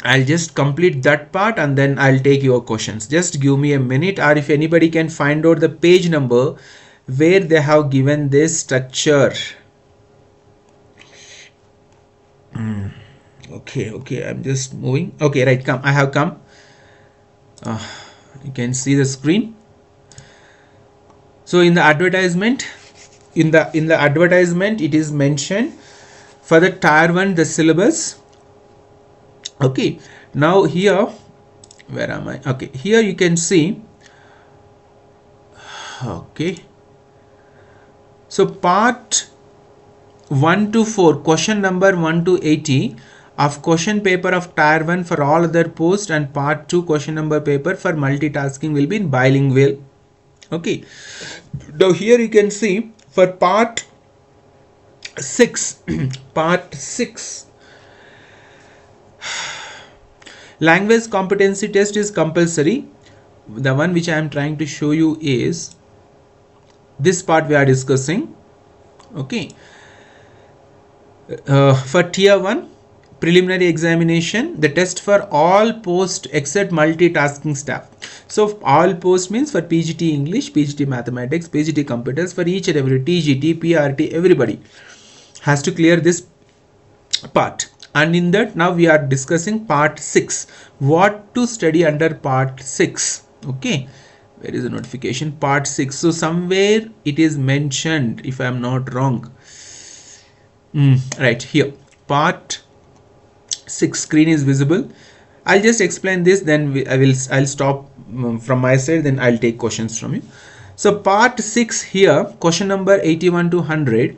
S2: I'll just complete that part and then I'll take your questions. Just give me a minute, or if anybody can find out the page number where they have given this structure. Okay, I'm just moving. Okay, right, I have come. You can see the screen. So in the advertisement, it is mentioned for the Tier 1 the syllabus. Okay, now here, where am I? Okay, here you can see. Okay, so part 1 to 4, question number 1 to 80 of question paper of Tier 1 for all other posts, and part 2 question number paper for multitasking will be in bilingual. Okay, now here you can see for part 6 part 6 language competency test is compulsory. The one which I am trying to show you is this part we are discussing. Okay, for Tier 1 preliminary examination, the test for all posts except multitasking staff. So all posts means for PGT English, PGT Mathematics, PGT Computers, for each and every TGT, PRT, everybody has to clear this part. And in that, now we are discussing part 6, what to study under part 6. Okay, where is the notification? Part 6. So somewhere it is mentioned, if I am not wrong, right here, part 6 screen is visible. I'll just explain this, then I'll stop from my side, then I'll take questions from you. So part 6 here, question number 81 to 100.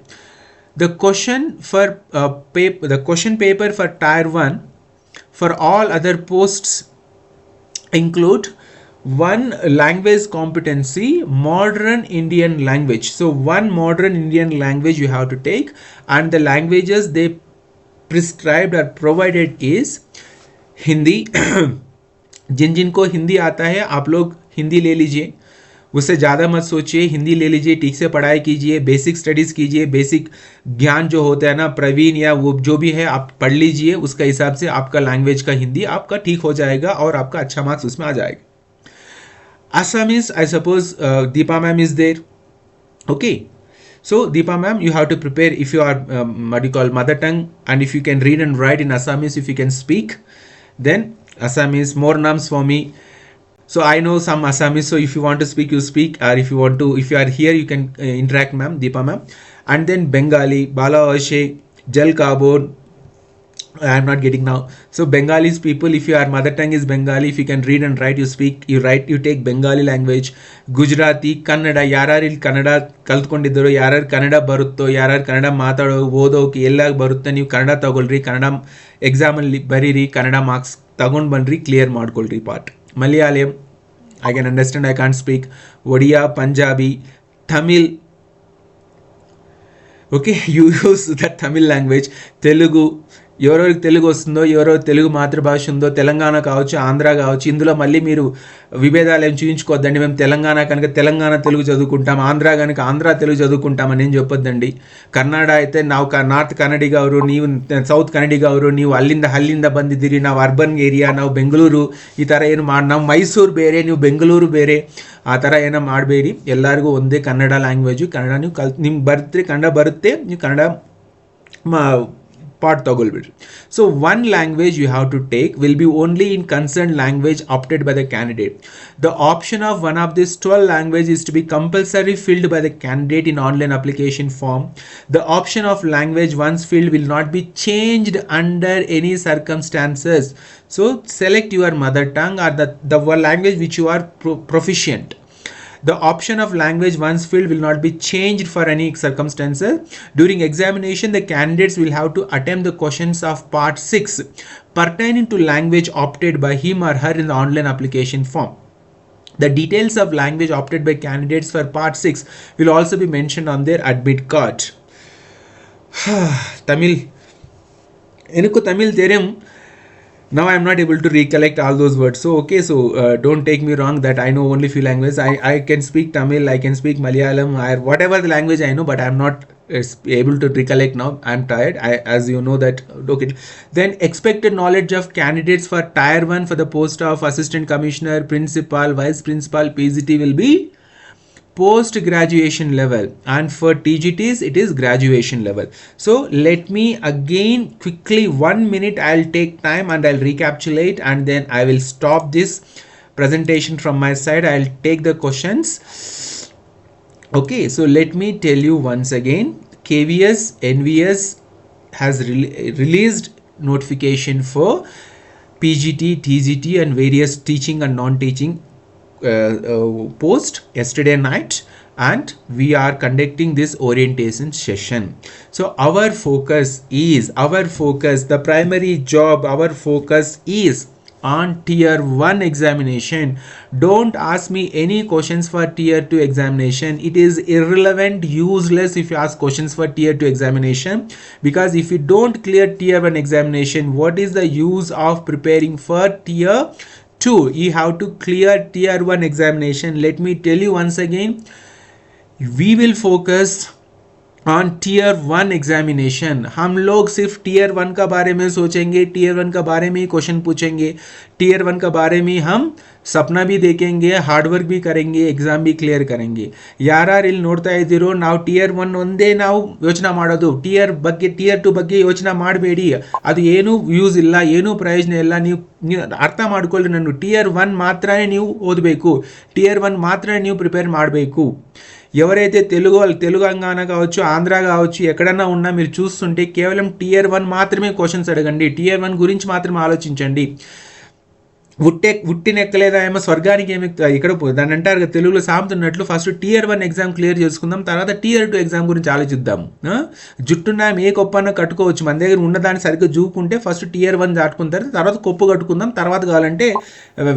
S2: The question for the question paper for Tier 1 for all other posts include one language competency, modern Indian language. So one modern Indian language you have to take, and the languages they prescribed or provided is Hindi. जिन जिनको हिंदी आता है आप लोग हिंदी ले लीजिए, उससे ज़्यादा मत सोचिए, हिंदी ले लीजिए, ठीक से पढ़ाई कीजिए, बेसिक स्टडीज़ कीजिए, बेसिक ज्ञान जो होता है ना प्रवीण या वो जो भी है आप पढ़ लीजिए, उसका हिसाब से आपका लैंग्वेज का हिंदी आपका ठीक हो जाएगा और आपका अच्छा मार्क्स उसमें आ जाएगा. Assamese, I suppose Deepa ma'am is there. Okay, so Deepa ma'am, you have to prepare if you are what you call mother tongue, and if you can read and write in Assamese, if you can speak, then Assamese. More names for me. So I know some Assamese, so if you want to speak, you speak, or if you want to, if you are here, you can interact, ma'am, Deepa ma'am. And then Bengali, Bala Oshe, Jal Kabor, I am not getting now. So Bengalis people, if your mother tongue is Bengali, if you can read and write, you speak, you write, you take Bengali language. Gujarati, Kannada, yarar il Kannada kaltkondiddaro, yarar Kannada barutto, yarar Kannada matado, ಓದೋಕೆ ಎಲ್ಲ ಬರುತ್ತೆ, ನೀವು ಕನ್ನಡ ತಗೊಳ್ರಿ, ಕನ್ನಡ ಎಕ್ಸಾಮಲ್ಲಿ ಬರೀರಿ, Kannada marks ತಗೊಂಡು ಬನ್ರಿ, clear ಮಾಡ್ಕೊಳ್ರಿ part. Malayalam, I can understand, I can't speak. Odia, Punjabi, Tamil. Okay, you use that Tamil language. Telugu, ఎవరెవరికి తెలుగు వస్తుందో, ఎవరెవరు తెలుగు మాతృభాష ఉందో, తెలంగాణ కావచ్చు, ఆంధ్ర కావచ్చు, ఇందులో మళ్ళీ మీరు విభేదాలు ఏం చూపించుకోవద్దండి. మేము తెలంగాణ కనుక తెలంగాణ తెలుగు చదువుకుంటాం, ఆంధ్ర కనుక ఆంధ్ర తెలుగు ಚದುವುಕುಂಟಾಮని ఏం చెప్పొద్దండి. ಕನ್ನಡ అయితే ನಾವು ನಾರ್ತ್ ಕನ್ನಡಿಗ ಅವರು, ನೀವು ಸೌತ್ ಕನ್ನಡಿಗ ಅವರು, ನೀವು ಅಲ್ಲಿಂದ ಬಂದಿದ್ದೀರಿ, ನಾವು ಅರ್ಬನ್ ಏರಿಯಾ, ನಾವು ಬೆಂಗಳೂರು, ಈ ಥರ ಏನು ನಾವು ಮೈಸೂರು ಬೇರೆ, ನೀವು ಬೆಂಗಳೂರು ಬೇರೆ, ಆ ಥರ ಏನೋ ಮಾಡಬೇಡಿ. ಎಲ್ಲರಿಗೂ ಒಂದೇ ಕನ್ನಡ ಲ್ಯಾಂಗ್ವೇಜು. ಕನ್ನಡ ನೀವು ನಿಮ್ಗೆ ಬರುತ್ತೆ, ಕನ್ನಡ ಬರುತ್ತೆ, ನೀವು Kannada part togolbidri. So one language you have to take will be only in concerned language opted by the candidate. The option of one of these 12 languages is to be compulsory filled by the candidate in online application form. The option of language once filled will not be changed under any circumstances. So select your mother tongue or the language which you are proficient. The option of language once filled will not be changed for any circumstances. During examination, the candidates will have to attempt the questions of part 6 pertaining to language opted by him or her in the online application form. The details of language opted by candidates for part 6 will also be mentioned on their admit card. Tamil. Enukku Tamil therum. Now I am not able to recollect all those words. So okay, so don't take me wrong that I know only few languages. I can speak Tamil, I can speak Malayalam, whatever the language I know, but I am not able to recollect now. I am tired. As you know that. Okay. Then expected knowledge of candidates for Tier 1 for the post of assistant commissioner, principal, vice principal, PGT will be post graduation level, and for TGTs it is graduation level. So let me again quickly 1 minute, I'll take time and I'll recapitulate, and then I will stop this presentation from my side. I'll take the questions. Okay, so let me tell you once again, KVS NVS has released notification for PGT, TGT and various teaching and non-teaching post yesterday night, and we are conducting this orientation session. So our focus, the primary job, our focus is on tier 1 examination. Don't ask me any questions for tier 2 examination. It is irrelevant, useless if you ask questions for tier 2 examination, because if you don't clear tier 1 examination, what is the use of preparing for tier 2? You have to clear tier 1 examination. Let me tell you once again, we will focus on tier 1 examination. हम लोग सिर्फ tier 1 का बारे में सोचेंगे, tier 1 का बारे में ही क्वेश्चन पूछेंगे, टीयर 1 का बारे में हम सपना भी देखेंगे, हार्डवर्क भी करेंगे, एग्जाम भी ಕ್ಲಿಯರ್ करेंगे. ಯಾರು ಇಲ್ಲಿ ನೋಡ್ತಾ ಇದ್ದೀರೋ, ನಾವು ಟಿಯರ್ 1 ಒಂದೇ ನಾವು ಯೋಚನೆ ಮಾಡೋದು, ಟಿಯರ್ 2 ಬಗ್ಗೆ ಯೋಚನೆ ಮಾಡಬೇಡಿ. ಅದು ಏನೂ ಯೂಸ್ ಇಲ್ಲ, ಏನೂ ಪ್ರಯೋಜನ ಇಲ್ಲ. ನೀವು ಅರ್ಥ ಮಾಡ್ಕೊಳ್ಳಿ, ನಾನು ಟಿಯರ್ 1 ಮಾತ್ರನೇ ನೀವು ఓదಬೇಕು, టియర్ 1 మాత్రమే ನೀವು ప్రిపేర్ ಮಾಡಬೇಕು. ఎవరైతే తెలంగాణ కావచ్చు, ఆంధ్ర కావచ్చు, ఎక్కడన్నా ఉన్నా మీరు చూస్తుంటే కేవలం టియర్ 1 మాత్రమే క్వశ్చన్స్ అడగండి, టియర్ 1 గురించి మాత్రమే ఆలోచించండి. ఉట్టినెక్కలేదా ఏమో స్వర్గానికి ఏమి ఇక్కడ దాన్ని అంటారు కదా తెలుగులో సాగుతున్నట్లు, ఫస్ట్ టియర్ 1 ఎగ్జామ్ క్లియర్ చేసుకుందాం, తర్వాత టియర్ 2 ఎగ్జామ్ గురించి ఆలోచిద్దాము. జుట్టున్న ఏ కొప్పన్న కట్టుకోవచ్చు, మన దగ్గర ఉన్నదాన్ని సరిగ్గా చూపుకుంటే ఫస్ట్ టియర్ 1 దాటుకుంటారు, తర్వాత కొప్పు కట్టుకుందాం, తర్వాత కావాలంటే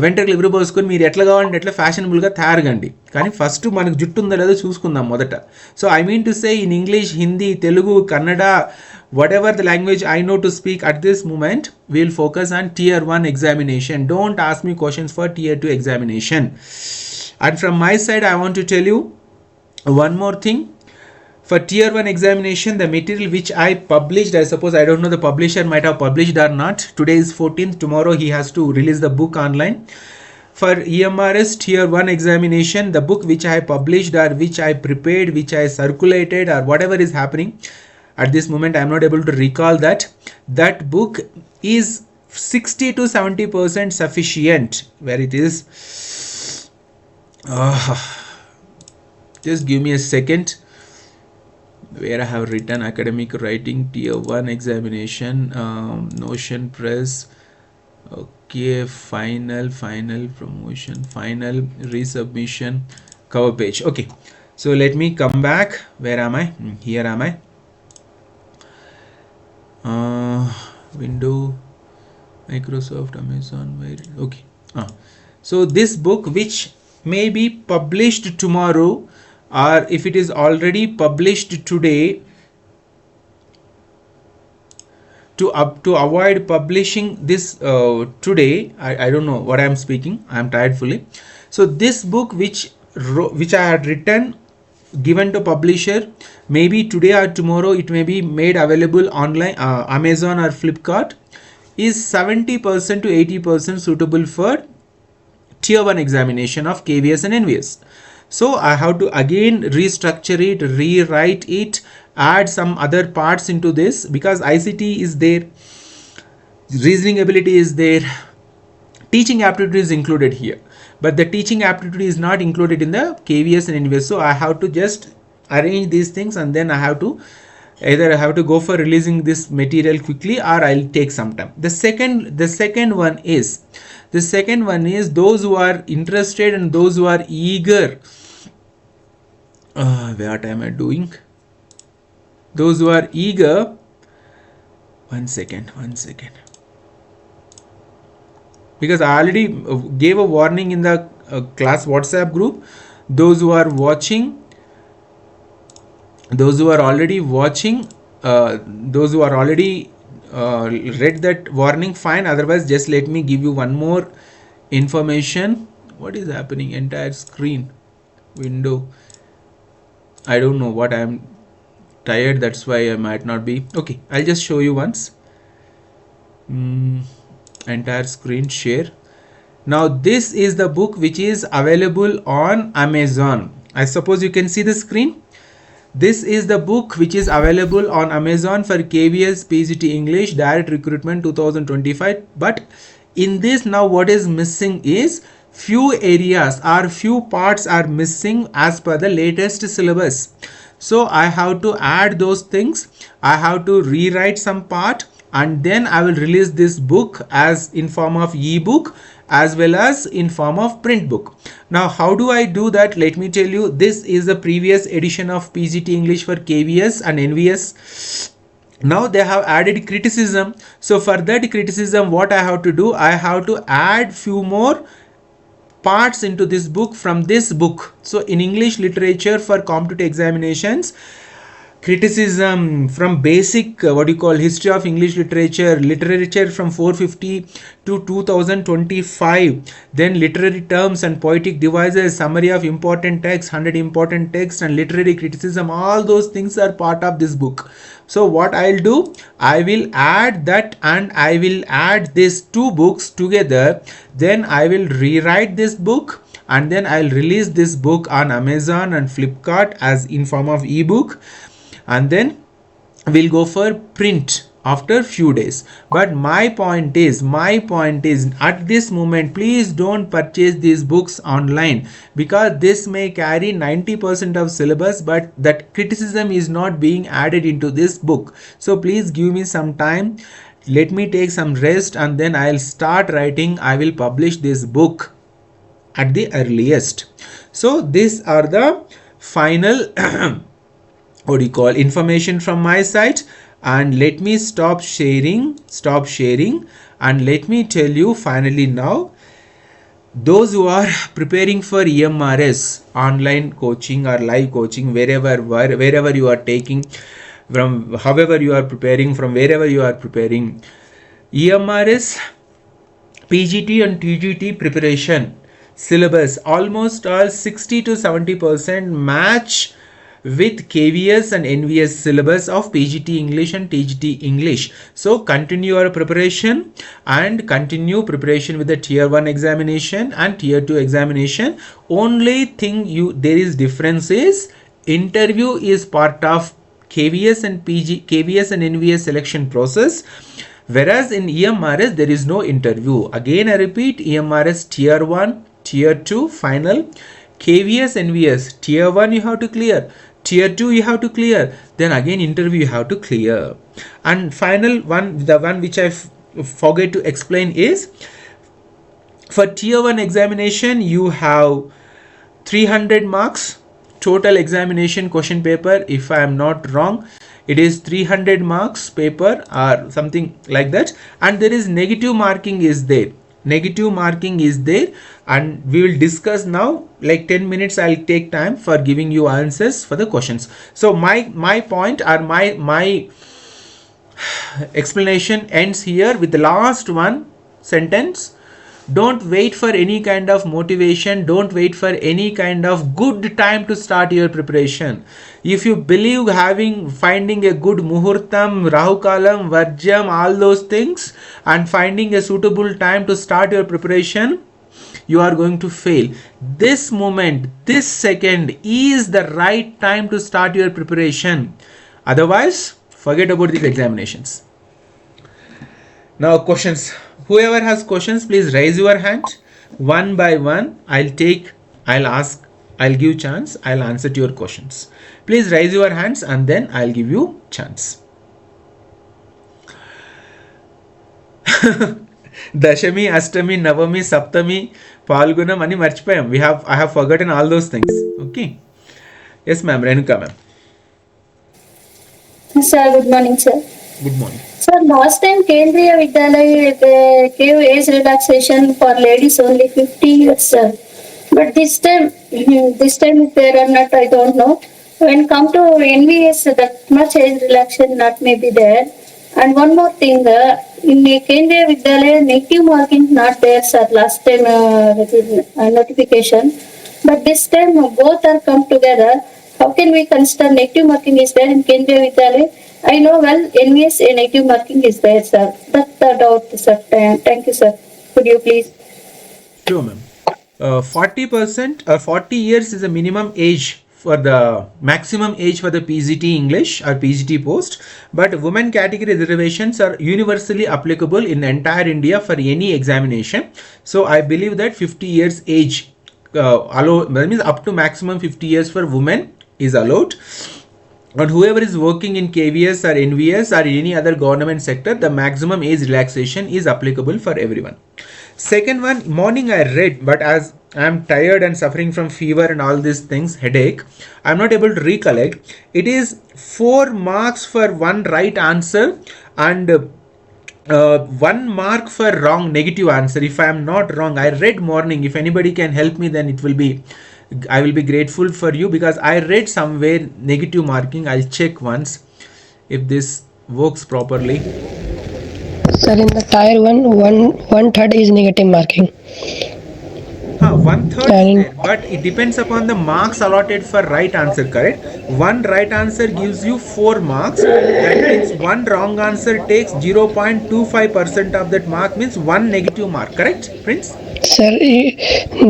S2: వెంట్రుకలు విరబోసుకొని మీరు ఎట్లా కావాలంటే ఎట్లా ఫ్యాషనబుల్గా తయారుగండి, కానీ ఫస్ట్ మనకు జుట్టు ఉందో లేదో చూసుకుందాం మొదట. So I mean to say in English, Hindi, Telugu, Kannada, whatever the language I know to speak at this moment, we'll focus on tier 1 examination. Don't ask me questions for tier 2 examination. And from my side, I want to tell you one more thing. For tier 1 examination, the material which I published, I suppose, I don't know the publisher might have published or not. Today is 14th, tomorrow he has to release the book online. For EMRS tier 1 examination, the book which I published or which I prepared, which I circulated, or whatever is happening, at this moment I am not able to recall that book is 60 to 70% sufficient. Where it is, just give me a second, where I have written academic writing tier 1 examination, Notion Press, okay, final promotion, final resubmission, cover page. Okay, so let me come back. Where am I? Here am I. Window, Microsoft, Amazon, where? Okay. So this book, which may be published tomorrow, or if it is already published today, to avoid publishing this today, I don't know what I am speaking, I am tired fully. So this book which I had written, given to publisher, maybe today or tomorrow it may be made available online, Amazon or Flipkart, is 70% to 80% suitable for tier 1 examination of KVS and NVS. So I have to again restructure it, rewrite it, add some other parts into this, because ICT is there, reasoning ability is there, teaching aptitude is included here, but the teaching aptitude is not included in the KVS and NVS. So I have to just arrange these things, and then I have to go for releasing this material quickly, or I'll take some time. The second one is those who are interested and those who are eager. What am I doing? Those who are eager, one second, because I already gave a warning in the class WhatsApp group. Those who are watching, those who are already read that warning, fine. Otherwise, just let me give you one more information. What is happening? Entire screen, window, I don't know what, I am tired, that's why I might not be okay. I'll just show you once. Entire screen share. Now this is the book which is available on Amazon. I suppose you can see the screen. This is the book which is available on Amazon for KVS PGT English Direct Recruitment 2025. But in this, now what is missing is few areas or few parts are missing as per the latest syllabus. So I have to add those things, I have to rewrite some part, and then I will release this book as in form of ebook as well as in form of print book. Now how do I do that? Let me tell you. This is the previous edition of PGT English for KVS and NVS. Now they have added criticism. So for that criticism, what I have to do, I have to add few more parts into this book from this book. So in English literature for competitive examinations, criticism from basic history of English literature from 450 to 2025, then literary terms and poetic devices, summary of important texts, 100 important texts, and literary criticism, all those things are part of this book. So what I'll do, I will add that and I will add these two books together, then I will rewrite this book and then I'll release this book on Amazon and Flipkart as in form of ebook, and then we'll go for print after few days. But my point is at this moment, please don't purchase these books online, because this may carry 90% of syllabus, but that criticism is not being added into this book. So please give me some time, let me take some rest, and then I'll start writing. I will publish this book at the earliest. So these are the final information from my side, and let me stop sharing, and let me tell you finally now, those who are preparing for EMRS online coaching or live coaching, wherever you are taking from, however you are preparing, from wherever you are preparing, EMRS, PGT and TGT preparation syllabus almost all 60 to 70% match with KVS and NVS syllabus of PGT English and TGT English. So continue your preparation and continue preparation with the Tier-1 examination and Tier-2 examination. Only thing there is difference is interview is part of KVS and NVS selection process, whereas in EMRS there is no interview. Again I repeat, EMRS Tier-1, Tier-2 final, KVS NVS Tier-1 you have to clear, Tier-2 you have to clear, then again interview you have to clear. And final one, the one which I forget to explain is, for Tier-1 examination you have 300 marks total examination question paper. If I am not wrong, it is 300 marks paper or something like that, and there is negative marking is there. And we will discuss now, like 10 minutes I'll take time for giving you answers for the questions. So my point or my explanation ends here with the last one sentence. Don't wait for any kind of motivation, don't wait for any kind of good time to start your preparation. If you believe finding a good muhurtam, rahu kalam, varjam, all those things, and finding a suitable time to start your preparation, you are going to fail. This moment, this second is the right time to start your preparation. Otherwise, forget about these examinations. Now questions. Whoever has questions, please raise your hand. One by one, I'll give chance, I'll answer to your questions. Please raise your hands and then I'll give you chance. Dashami, Astami, Navami, Saptami, Palgunam, ani marchipayam. I have forgotten all those things. Okay. Yes, ma'am. Renuka, ma'am.
S4: Sir, good morning, sir.
S2: Good morning.
S4: Sir, last time Kendriya Vidyalaya they gave age relaxation for ladies only 50 years, sir. But this time if there are not, I don't know. When come to NVS, that much age relaxation not may be there. And one more thing, in Kendriya Vidyalaya, negative marking not there, sir. Last time notification, but this time both are come together. How can we consider negative marking is there in Kendriya Vidyalaya? I know well NVS negative marking is there, sir. That's the doubt, sir. Thank you, sir. Could you please?
S2: Sure, ma'am. 40% or 40 years is the minimum age for the maximum age for the PGT English or PGT post, but women category reservations are universally applicable in entire India for any examination. So I believe that 50 years age that means up to maximum 50 years for women is allowed. And whoever is working in KVS or NVS or any other government sector, the maximum age relaxation is applicable for everyone. Second one, morning I read, but as I am tired and suffering from fever and all these things, headache, I am not able to recollect. It is 4 marks for one right answer and 1 mark for wrong negative answer. If I am not wrong, I read morning. If anybody can help me, then it will be, I will be grateful for you, because I read somewhere negative marking. I'll check once if this works properly.
S3: Sir, in the tier 1 third is negative marking.
S2: 1/3
S3: And
S2: is there, but it depends upon the marks allotted for right answer, correct? One right answer gives you 4 marks. That means one wrong answer takes 0.25% of that mark, means 1 negative mark, correct, Prince?
S3: sir,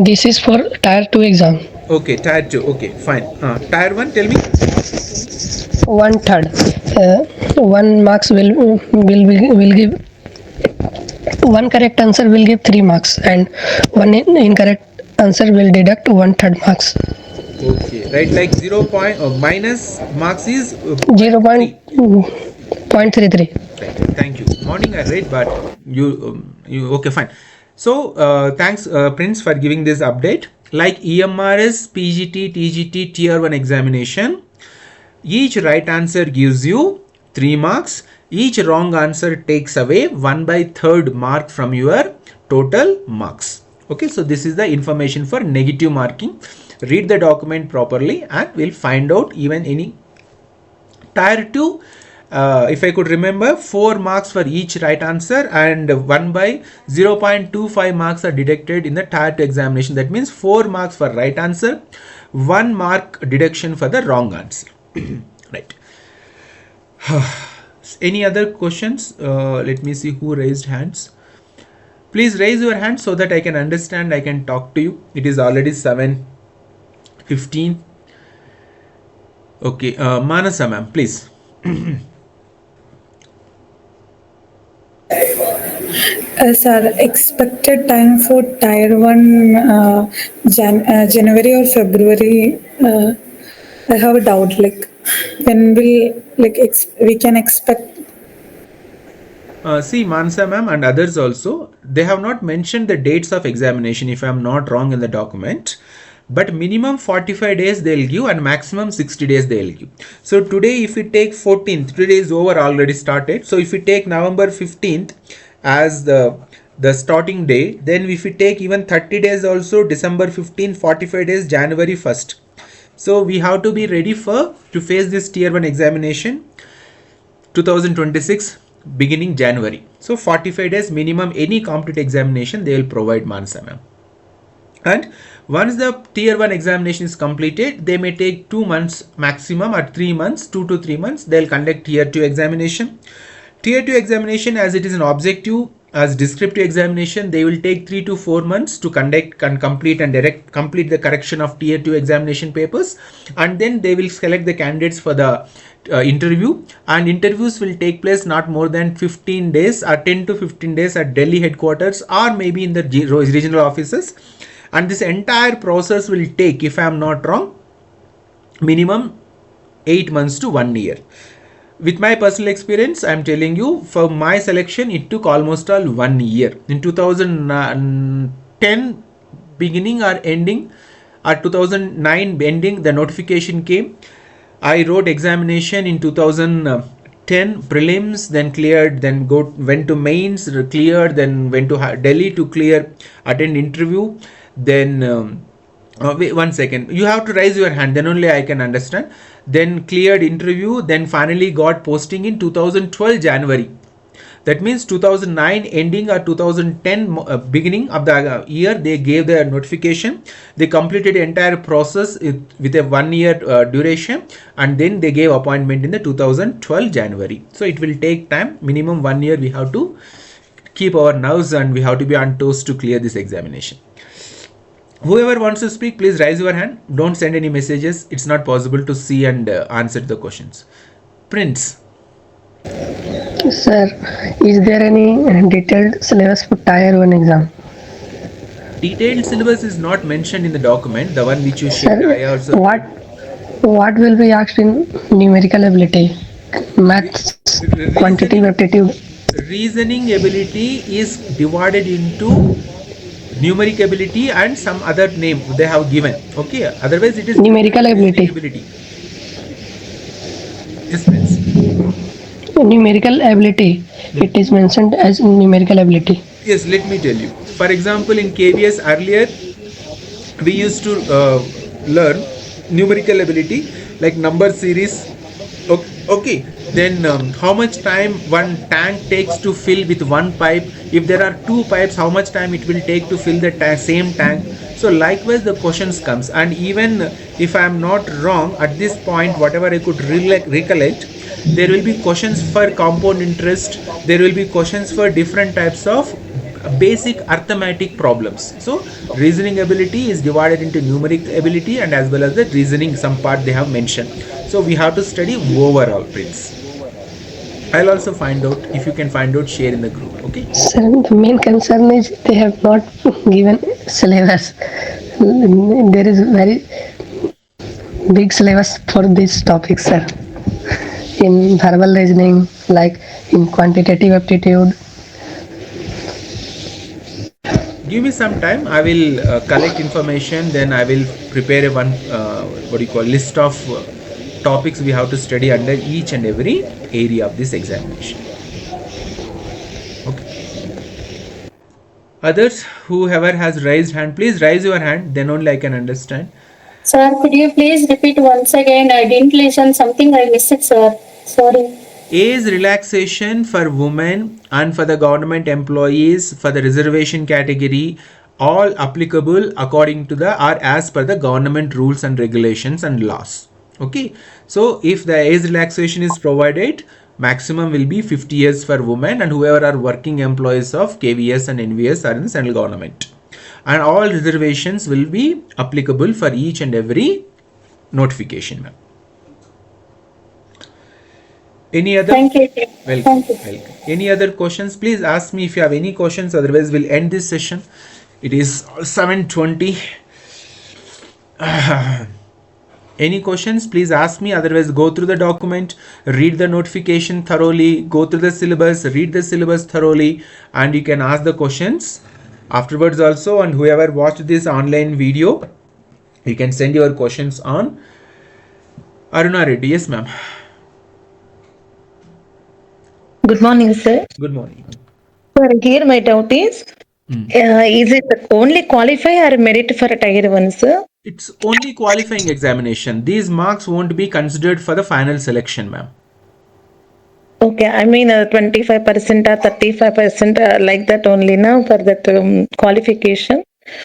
S3: this is for tier 2 exam.
S2: Okay, tier 2, okay, fine. Tier 1, tell me.
S3: 1/3. 1 marks will give, one correct answer will give 3 marks, and one incorrect answer will deduct 1/3 marks.
S2: Okay, right, like 0 point minus marks is
S3: 0.33.
S2: Right. Thank you. Morning I read, but you okay, fine. So thanks Prince for giving this update. Like EMRS, PGT, TGT, Tier 1 examination, each right answer gives you 3 marks. Each wrong answer takes away 1/3 mark from your total marks. Okay, so this is the information for negative marking. Read the document properly and we'll find out even any tier 2. If I could remember, 4 marks for each right answer and 1/0.25 marks are deducted in the tier 2 examination. That means 4 marks for right answer, 1 mark deduction for the wrong answer. Right. Any other questions? Let me see who raised hands. Please raise your hand so that I can understand, I can talk to you. It is already 7:15. Okay, Manasa ma'am, please.
S5: Sir, expected time for Tier 1 January or February. I have a doubt. Like, when will we can expect?
S2: See, Mansa ma'am and others also, they have not mentioned the dates of examination, if I am not wrong, in the document. But minimum 45 days they'll give and maximum 60 days they'll give. So today if we take 14th, today is over, already started. So if we take November 15th as the starting day, then if we take even 30 days also, December 15th, 45 days, January 1st. So we have to be ready to face this Tier 1 examination 2026 beginning January. So 45 days minimum, any competitive examination they will provide, Mansa ma'am. And once the Tier 1 examination is completed, they may take 2 months maximum or 3 months, 2 to 3 months, they'll conduct Tier 2 examination. Tier 2 examination, as it is an objective, as descriptive examination, they will take 3 to 4 months to conduct and complete the correction of Tier 2 examination papers, and then they will select the candidates for the interview, and interviews will take place not more than 15 days or 10 to 15 days at Delhi headquarters or maybe in the regional offices. And this entire process will take, if I am not wrong, minimum 8 months to 1 year. With my personal experience, I am telling you, for my selection, it took almost all 1 year. In 2010 beginning or ending, or 2009 ending, the notification came. I wrote examination in 2010, prelims, then cleared, then went to mains, cleared, then went to Delhi to clear, attend interview. Then wait 1 second, you have to raise your hand, then only I can understand. Then cleared interview, then finally got posting in 2012 January. That means 2009 ending or 2010 beginning of the year, they gave their notification. They completed the entire process with a 1 year duration, and then they gave appointment in the 2012 January. So it will take time, minimum 1 year. We have to keep our nerves and we have to be on toes to clear this examination. Whoever wants to speak, please raise your hand. Don't send any messages. It's not possible to see and answer the questions. Prince.
S3: Sir, is there any detailed syllabus for Tier 1 exam?
S2: Detailed syllabus is not mentioned in the document, the one which you shared.
S3: Sir,
S2: I also.
S3: What will be asked in numerical ability? Maths, quantitative aptitude.
S2: Reasoning ability is divided into numeric ability and some other name they have given. Okay, otherwise it is
S3: Numerical
S2: reasoning
S3: ability.
S2: ability. Yes, please.
S3: Numerical ability. It is mentioned as numerical ability.
S2: Yes, let me tell you. For example, in KVS earlier, we used to learn numerical ability like number series. Okay. Then how much time one tank takes to fill with one pipe? If there are two pipes, how much time it will take to fill the same tank? So likewise the questions comes, and even if I am not wrong at this point, whatever I could recollect, there will be questions for compound interest, there will be questions for different types of basic arithmetic problems. So reasoning ability is divided into numeric ability and as well as the reasoning, some part they have mentioned. So we have to study overall, Prince. I'll also find out, if you can find out, share in the group. Okay,
S3: Sir, the main concern is they have not given syllabus. There is very big syllabus for these topics, sir. In verbal reasoning, like in quantitative aptitude.
S2: give me some time. I will collect information, then I will prepare a list of topics we have to study under each and every area of this examination. Okay, others, whoever has raised hand, please raise your hand, then only I can understand.
S4: Sir, could you please repeat once again? I didn't listen. Something I missed it, sir. Sorry.
S2: Age relaxation for women and for the government employees for the reservation category, all applicable according to the or as per the government rules and regulations and laws. Okay, so if the age relaxation is provided, maximum will be 50 years for women and whoever are working employees of KVS and NVS are in the central government, and all reservations will be applicable for each and every notification, ma'am. Any other?
S4: Thank you.
S2: Welcome.
S4: Thank you.
S2: Welcome. Any other questions? Please ask me if you have any questions. Otherwise, we'll end this session. It is 7:20. Any questions? Please ask me. Otherwise, go through the document, read the notification thoroughly, go through the syllabus, read the syllabus thoroughly, and you can ask the questions afterwards also. And whoever watched this online video, you can send your questions on Aruna Reddy. Yes, ma'am.
S6: Good morning, sir.
S2: Good morning.
S6: Sir, here my doubt is it only qualify or merit for Tier 1, sir?
S2: It's only qualifying examination. These marks won't be considered for the final selection, ma'am.
S6: Okay, I mean 25% or 35% like that only now for that qualification.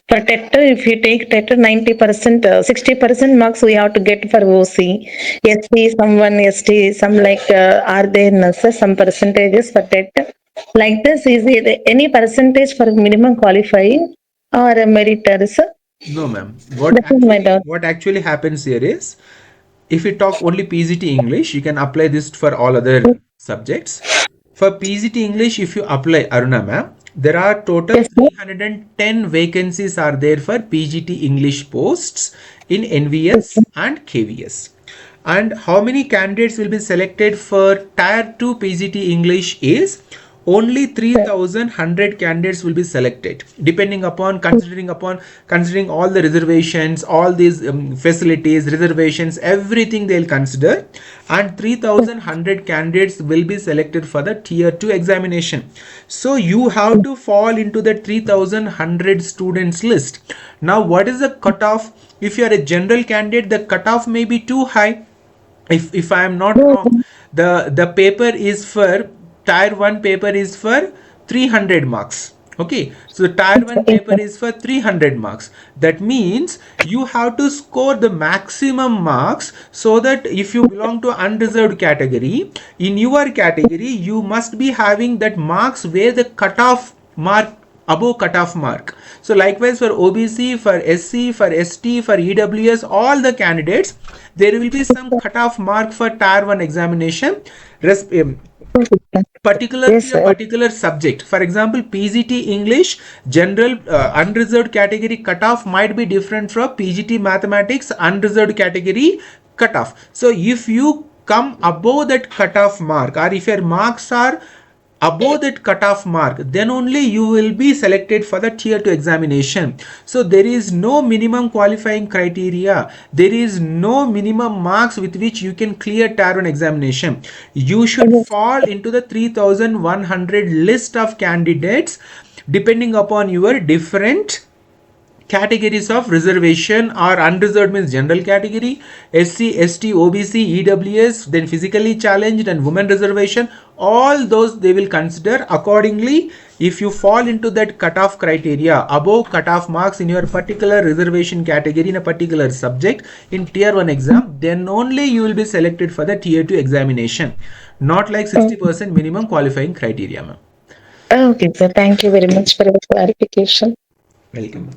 S6: For TET, if you take TET 90%, 60% marks we have to get for OC. SC, someone ST, some like are there some percentages for TET. Like this, is it any percentage for minimum qualifying or a meritor, sir?
S2: No, ma'am. What actually happens here is, if you talk only PGT English, you can apply this for all other subjects. For PGT English, if you apply, Aruna ma'am, there are total 310 vacancies are there for PGT English posts in NVS and KVS. And how many candidates will be selected for Tier 2 PGT English is only 3,100 candidates will be selected, depending upon considering all the reservations, all these facilities, reservations, everything they'll consider, and 3,100 candidates will be selected for the Tier 2 examination. So you have to fall into the 3,100 students list. Now what is the cutoff? If you are a general candidate, the cutoff may be too high. If I am not wrong, the paper is for Tier 1 paper is for 300 marks. Okay, so the Tier 1 paper is for 300 marks. That means you have to score the maximum marks, so that if you belong to unreserved category, in your category you must be having that marks where the cutoff mark above cutoff mark. So likewise for OBC, for SC, for ST, for EWS, all the candidates, there will be some cutoff mark for Tier 1 examination particularly a particular subject. For example, PGT English general unreserved category cutoff might be different from PGT Mathematics unreserved category cutoff. So if you come above that cutoff mark, or if your marks are above that cutoff mark, then only you will be selected for the tier 2 examination. So there is no minimum qualifying criteria, there is no minimum marks with which you can clear tier 1 examination. You should fall into the 3100 list of candidates depending upon your different categories of reservation, or unreserved means general category, SC, ST, OBC, EWS, then physically challenged and women reservation. All those they will consider accordingly. If you fall into that cutoff criteria, above cutoff marks in your particular reservation category in a particular subject in tier 1 exam, then only you will be selected for the tier 2 examination, not like 60% minimum qualifying criteria, ma'am.
S6: Okay, sir. Thank you very much for your clarification.
S2: Welcome.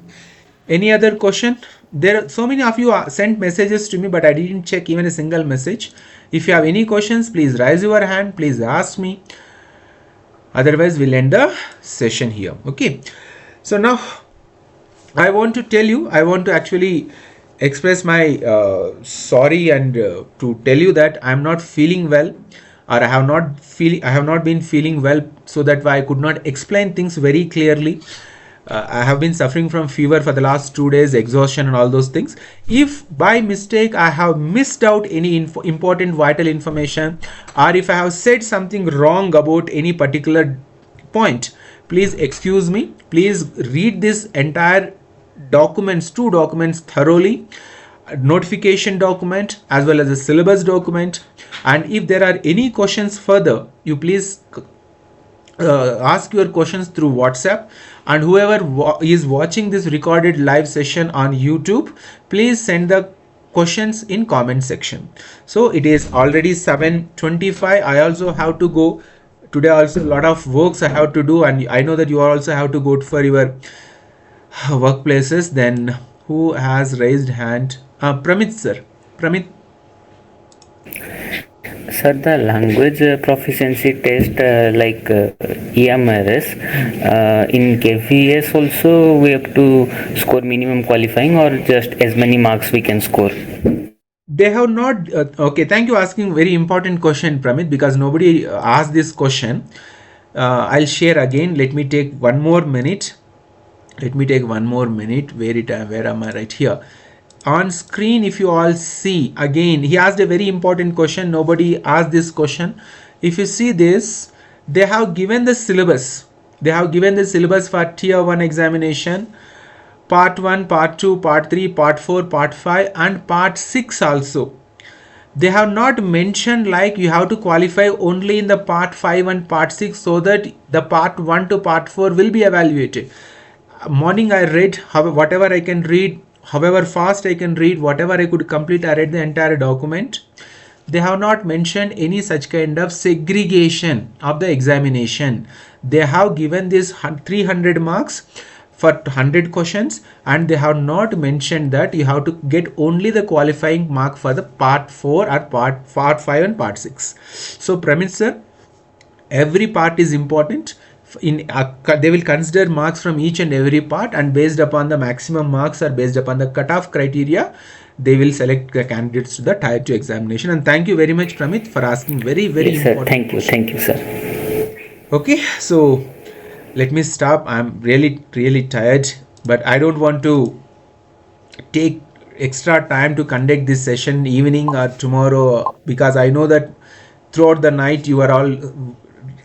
S2: Any other question? There are so many of you sent messages to me, but I didn't check even a single message. If you have any questions, please raise your hand, please ask me. Otherwise we'll end the session here. Okay, so now I want to tell you, I want to actually express my sorry and to tell you that I'm not feeling well, or I have not been feeling well, so that I could not explain things very clearly. I have been suffering from fever for the last 2 days, exhaustion and all those things. If by mistake I have missed out any important vital information, or if I have said something wrong about any particular point, please excuse me. Please read this entire documents, 2 documents thoroughly, notification document as well as the syllabus document. And if there are any questions further, you please ask your questions through WhatsApp. And whoever is watching this recorded live session on YouTube, please send the questions in comment section. So it is already 7:25. I also have to go today. Also a lot of works I have to do, and I know that you also have to go for your workplaces. Then who has raised hand? Pramit sir. Pramit.
S1: Sir, the language proficiency test like EMRS, in KVS also we have to score minimum qualifying, or just as many marks we can score?
S2: They have not. Okay, thank you asking very important question, Pramit, because nobody asked this question. I'll share again. Let me take one more minute. Where am I? Right here. On screen, if you all see, again he asked a very important question. Nobody asked this question. If you see this, they have given the syllabus. They have given the syllabus for tier 1 examination, part 1, part 2, part 3, part 4, part 5 and part 6 also. They have not mentioned like you have to qualify only in the part 5 and part 6, so that the part 1 to part 4 will be evaluated. Morning I read whatever I can read, however fast I can read, whatever I could complete, I read the entire document. They have not mentioned any such kind of segregation of the examination. They have given this 300 marks for 100 questions, and they have not mentioned that you have to get only the qualifying mark for the part 4 or part 5 and part 6. So Pramit sir, every part is important. They will consider marks from each and every part, and based upon the maximum marks or based upon the cutoff criteria, they will select the candidates to the tier 2 examination. And thank you very much, Pramit, for asking very
S1: Yes, sir.
S2: important
S1: Thank you, sir.
S2: Okay, so let me stop. I'm really tired, but I don't want to take extra time to conduct this session evening or tomorrow, because I know that throughout the night you are all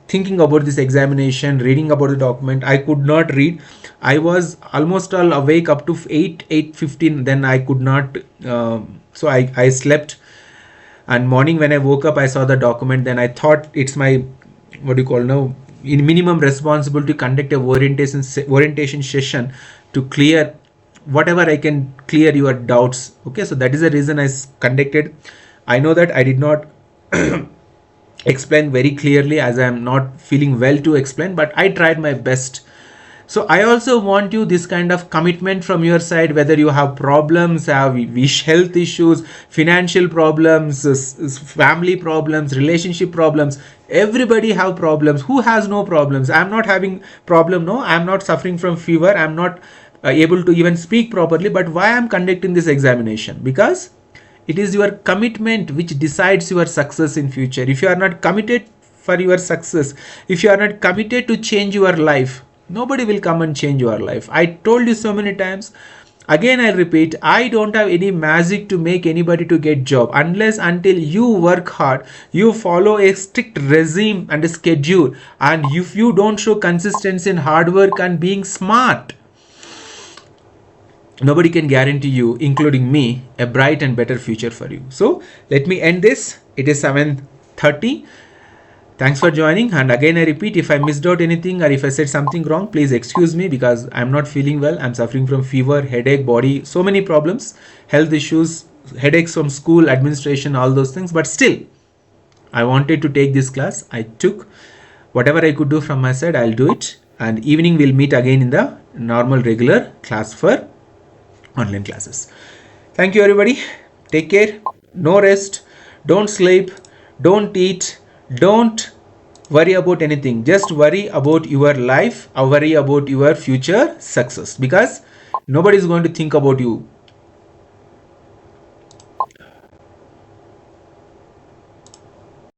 S2: thinking about this examination, reading about the document. I could not read. I was almost all awake up to 8:15. Then I could not. So I slept. And morning when I woke up, I saw the document. Then I thought it's my in minimum responsibility to conduct a orientation session to clear whatever I can clear your doubts. Okay, so that is the reason I conducted. I know that I did not explain very clearly, as I am not feeling well to explain, but I tried my best. So I also want you this kind of commitment from your side, whether you have problems, have health issues, financial problems, family problems, relationship problems. Everybody have problems. Who has no problems? I'm not having problem. No, I'm not suffering from fever. I'm not able to even speak properly. But why I'm conducting this examination? Because It is your commitment which decides your success in future. If you are not committed for your success, if you are not committed to change your life, nobody will come and change your life. I told you so many times. Again, I repeat, I don't have any magic to make anybody to get job unless until you work hard, you follow a strict regime and a schedule, and if you don't show consistency in hard work and being smart, nobody can guarantee you, including me, a bright and better future for you. So let me end this. It is 7:30. Thanks for joining. And again, I repeat, if I missed out anything or if I said something wrong, please excuse me, because I'm not feeling well. I'm suffering from fever, headache, body, so many problems, health issues, headaches from school, administration, all those things. But still, I wanted to take this class. I took whatever I could do from my side. I'll do it. And evening we'll meet again in the normal regular class for online classes. Thank you, everybody. Take care. No rest. Don't sleep. Don't eat. Don't worry about anything. Just worry about your life or worry about your future success, because nobody is going to think about you.